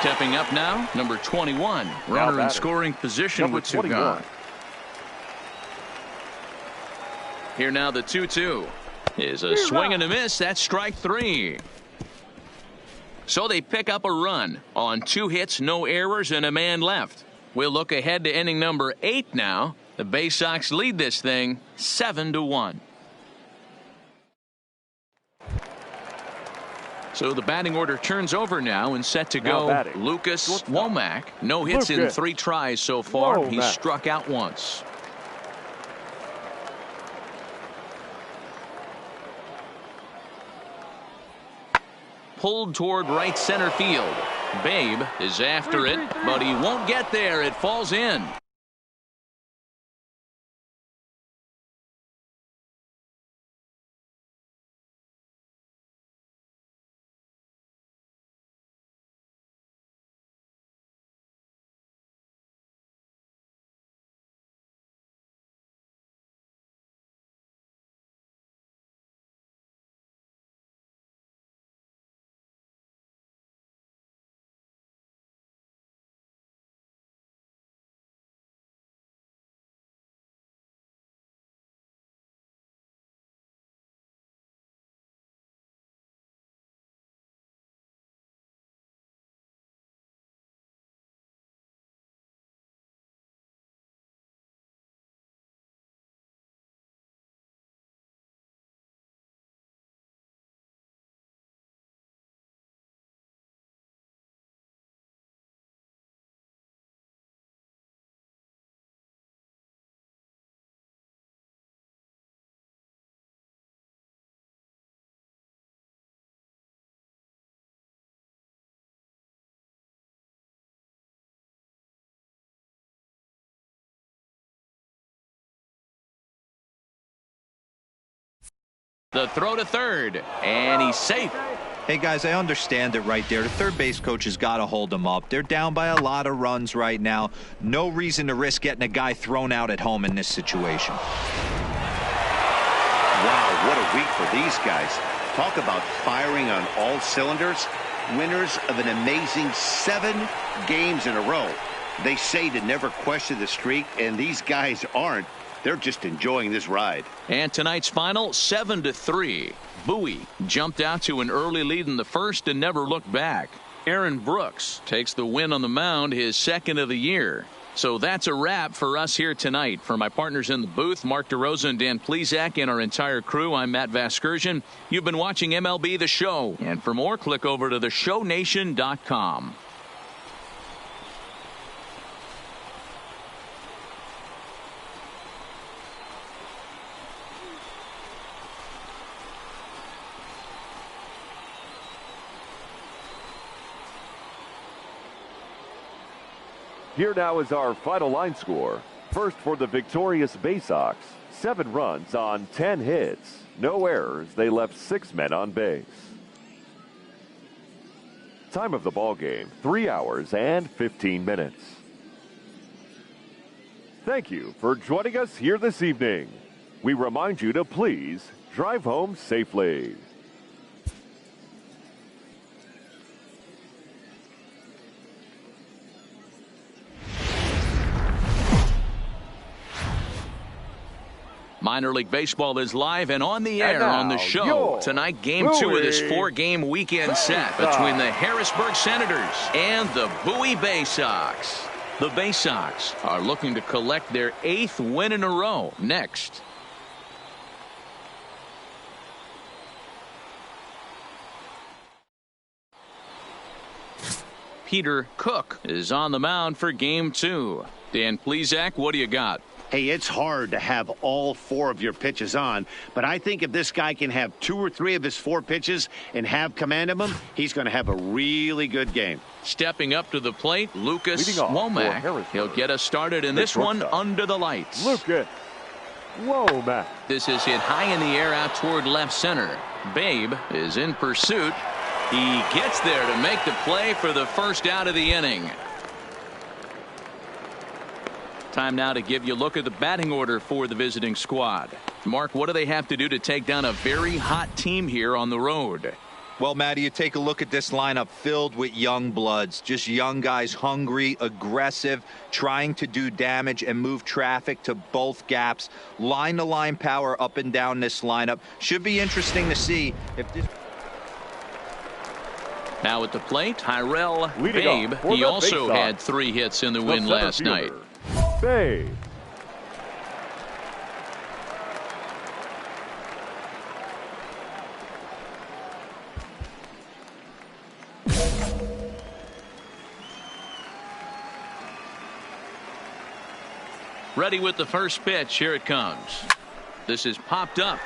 Stepping up now, number 21. Runner in scoring position number with 2 21. gone. Here now the 2-2 is a swing and a miss. That's strike 3. So they pick up a run on 2 hits, no errors, and a man left. We'll look ahead to inning number 8 now. The Bay Sox lead this thing 7-1. So the batting order turns over now and set to go. Lucas Womack. No hits in 3 tries so far. He's struck out once. Pulled toward right center field. Babe is after it, but he won't get there. It falls in. The throw to third, and he's safe. Hey, guys, I understand it right there. The third base coach has got to hold them up. They're down by a lot of runs right now. No reason to risk getting a guy thrown out at home in this situation. Wow, what a week for these guys. Talk about firing on all cylinders. Winners of an amazing 7 games in a row. They say to never question the streak, and these guys aren't. They're just enjoying this ride. And tonight's final, 7-3. Bowie jumped out to an early lead in the first and never looked back. Aaron Brooks takes the win on the mound, his 2nd of the year. So that's a wrap for us here tonight. For my partners in the booth, Mark DeRosa and Dan Plesac, and our entire crew, I'm Matt Vasgersian. You've been watching MLB The Show. And for more, click over to theshownation.com. Here now is our final line score. First for the victorious Bay Sox, 7 runs on 10 hits. No errors. They left 6 men on base. Time of the ball game, 3 hours and 15 minutes. Thank you for joining us here this evening. We remind you to please drive home safely. Minor League Baseball is live and on the air on the show. Tonight, Game 2 of this 4-game weekend set between the Harrisburg Senators and the Bowie Bay Sox. The Bay Sox are looking to collect their 8th win in a row next. Peter Cook is on the mound for Game 2. Dan Plesac, what do you got? Hey, it's hard to have all 4 of your pitches on, but I think if this guy can have 2 or 3 of his 4 pitches and have command of them, he's going to have a really good game. Stepping up to the plate, Lucas Womack. He'll get us started in this one under the lights. Lucas Womack. This is hit high in the air out toward left center. Babe is in pursuit. He gets there to make the play for the first out of the inning. Time now to give you a look at the batting order for the visiting squad. Mark, what do they have to do to take down a very hot team here on the road? Well, Matty, you take a look at this lineup filled with young bloods, just young guys, hungry, aggressive, trying to do damage and move traffic to both gaps. Line-to-line power up and down this lineup. Should be interesting to see if this... Now at the plate, Tyrell Babe. He also had 3 hits in the win last night. Babe. Ready with the first pitch. Here it comes. This is popped up.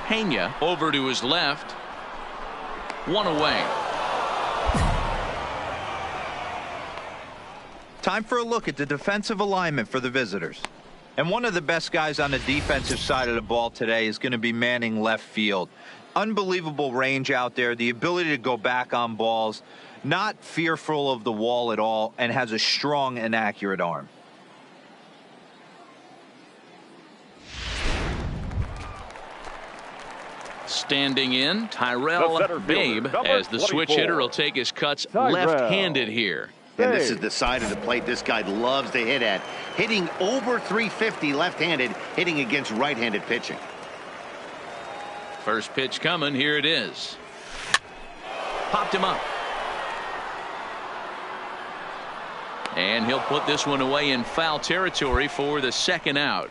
Pena over to his left. 1 away. Time for a look at the defensive alignment for the visitors. And one of the best guys on the defensive side of the ball today is going to be manning left field. Unbelievable range out there, the ability to go back on balls, not fearful of the wall at all, and has a strong and accurate arm. Standing in, Tyrell Babe, as the switch hitter will take his cuts left-handed here. And this is the side of the plate this guy loves to hit at. Hitting over 350 left-handed, hitting against right-handed pitching. First pitch coming. Here it is. Popped him up. And he'll put this one away in foul territory for the second out.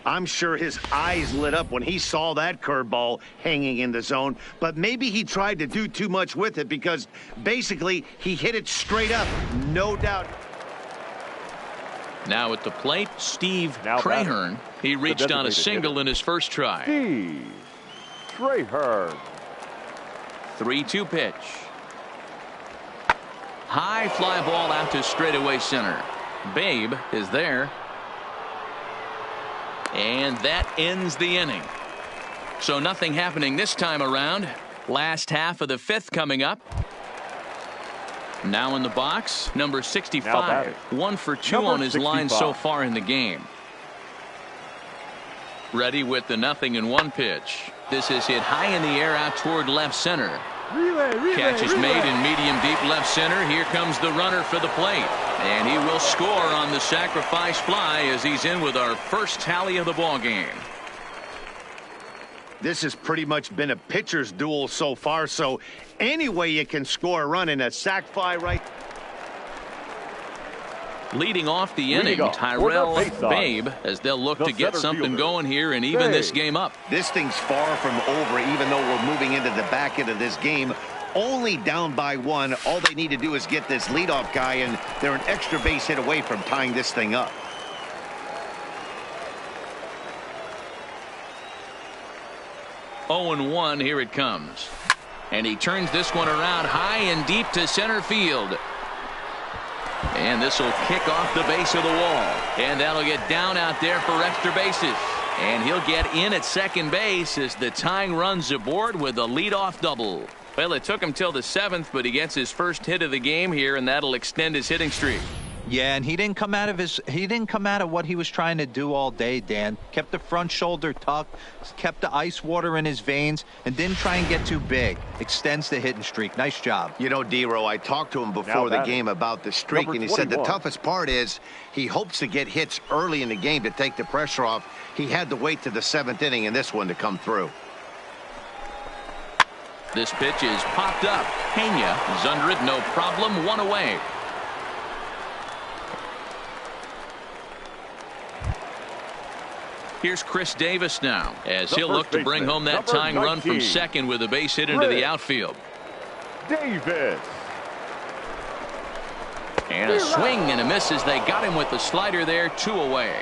I'm sure his eyes lit up when he saw that curveball hanging in the zone, but maybe he tried to do too much with it because basically he hit it straight up, no doubt. Now at the plate, Steve Trahern. He reached on a single in his first try. Steve Trahern. 3-2 pitch. High fly ball out to straightaway center. Babe is there. And that ends the inning. So nothing happening this time around. Last half of the 5th coming up. Now in the box, number 65. 1 for 2 on his line so far in the game. Ready with the 0-1 pitch. This is hit high in the air out toward left center. Catch is made in medium deep left center. Here comes the runner for the plate. And he will score on the sacrifice fly as he's in with our first tally of the ball game. This has pretty much been a pitcher's duel so far, so any way you can score a run in a sac fly right. Leading off the inning, Tyrell Babe, as they'll look to get something going here and even this game up. This thing's far from over, even though we're moving into the back end of this game. Only down by 1. All they need to do is get this leadoff guy, and they're an extra base hit away from tying this thing up. Oh, 0-1, here it comes. And he turns this one around high and deep to center field. And this will kick off the base of the wall. And that'll get down out there for extra bases. And he'll get in at second base as the tying run's aboard with a leadoff double. Well, it took him till the 7th, but he gets his first hit of the game here, and that'll extend his hitting streak. Yeah, and he didn't come out of what he was trying to do all day, Dan. Kept the front shoulder tucked, kept the ice water in his veins, and didn't try and get too big. Extends the hitting streak. Nice job. You know, D-Row, I talked to him before the game about the streak, and he said the toughest part is he hopes to get hits early in the game to take the pressure off. He had to wait to the 7th inning in this one to come through. This pitch is popped up. Pena is under it, no problem. 1 away. Here's Chris Davis now, as he'll look to bring home that tying run from second with a base hit into the outfield. Davis. And a swing and a miss as they got him with the slider there. 2 away.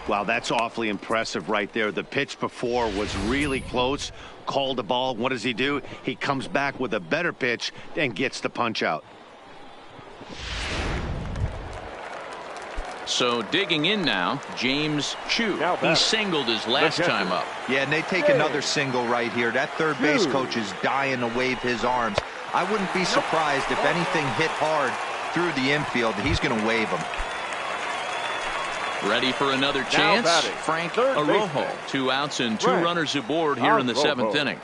Wow, that's awfully impressive right there. The pitch before was really close. Called the ball. What does he do? He comes back with a better pitch and gets the punch out. So digging in now, James Chu. He singled his last time up. Yeah, and they take another single right here. That third base coach is dying to wave his arms. I wouldn't be surprised if anything hit hard through the infield. He's going to wave them. Ready for another chance. batting, Frank third Arojo. baseman. 2 outs and 2 Frank runners aboard here in the 7th Arojo. inning.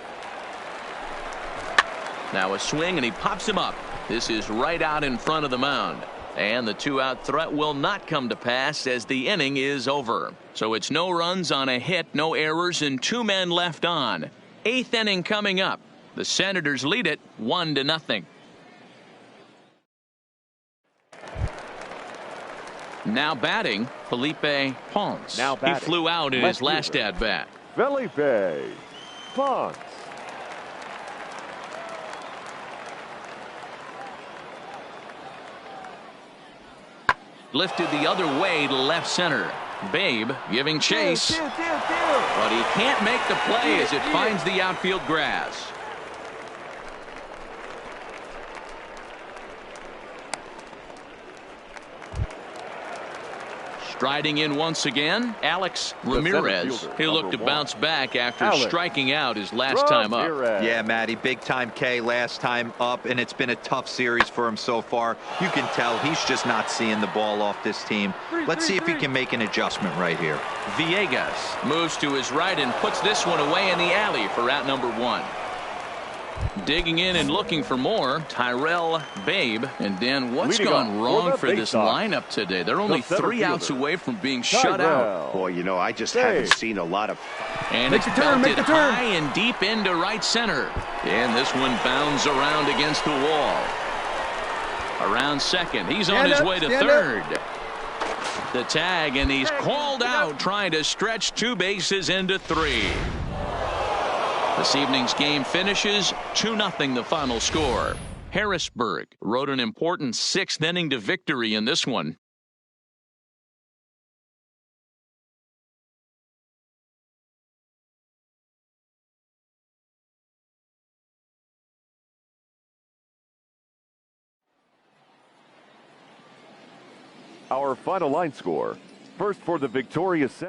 Now a swing and he pops him up. This is right out in front of the mound. And the 2-out threat will not come to pass as the inning is over. So it's no runs on a hit, no errors, and 2 men left on. 8th inning coming up. The Senators lead it 1-0. Now batting, Felipe Ponce. Now batting, he flew out in his last at-bat. Felipe Ponce. Lifted the other way to left center. Babe giving chase. But he can't make the play as it finds the outfield grass. Striding in once again, Alex Ramirez. He'll look to bounce back after striking out his last time up. Yeah, Matty, big time K last time up, and it's been a tough series for him so far. You can tell he's just not seeing the ball off this team. Let's see if he can make an adjustment right here. Villegas moves to his right and puts this one away in the alley for out number 1. Digging in and looking for more, Tyrell Babe. And Dan, what's gone wrong for this lineup today? They're only 3 outs away from being shut out. Boy, you know, I just haven't seen a lot of... And it's belted high and deep into right center. And this one bounds around against the wall. Around second. He's on his way to third. The tag, and he's called out trying to stretch 2 bases into 3. This evening's game finishes 2-0 the final score. Harrisburg rode an important 6th inning to victory in this one. Our final line score. First for the victorious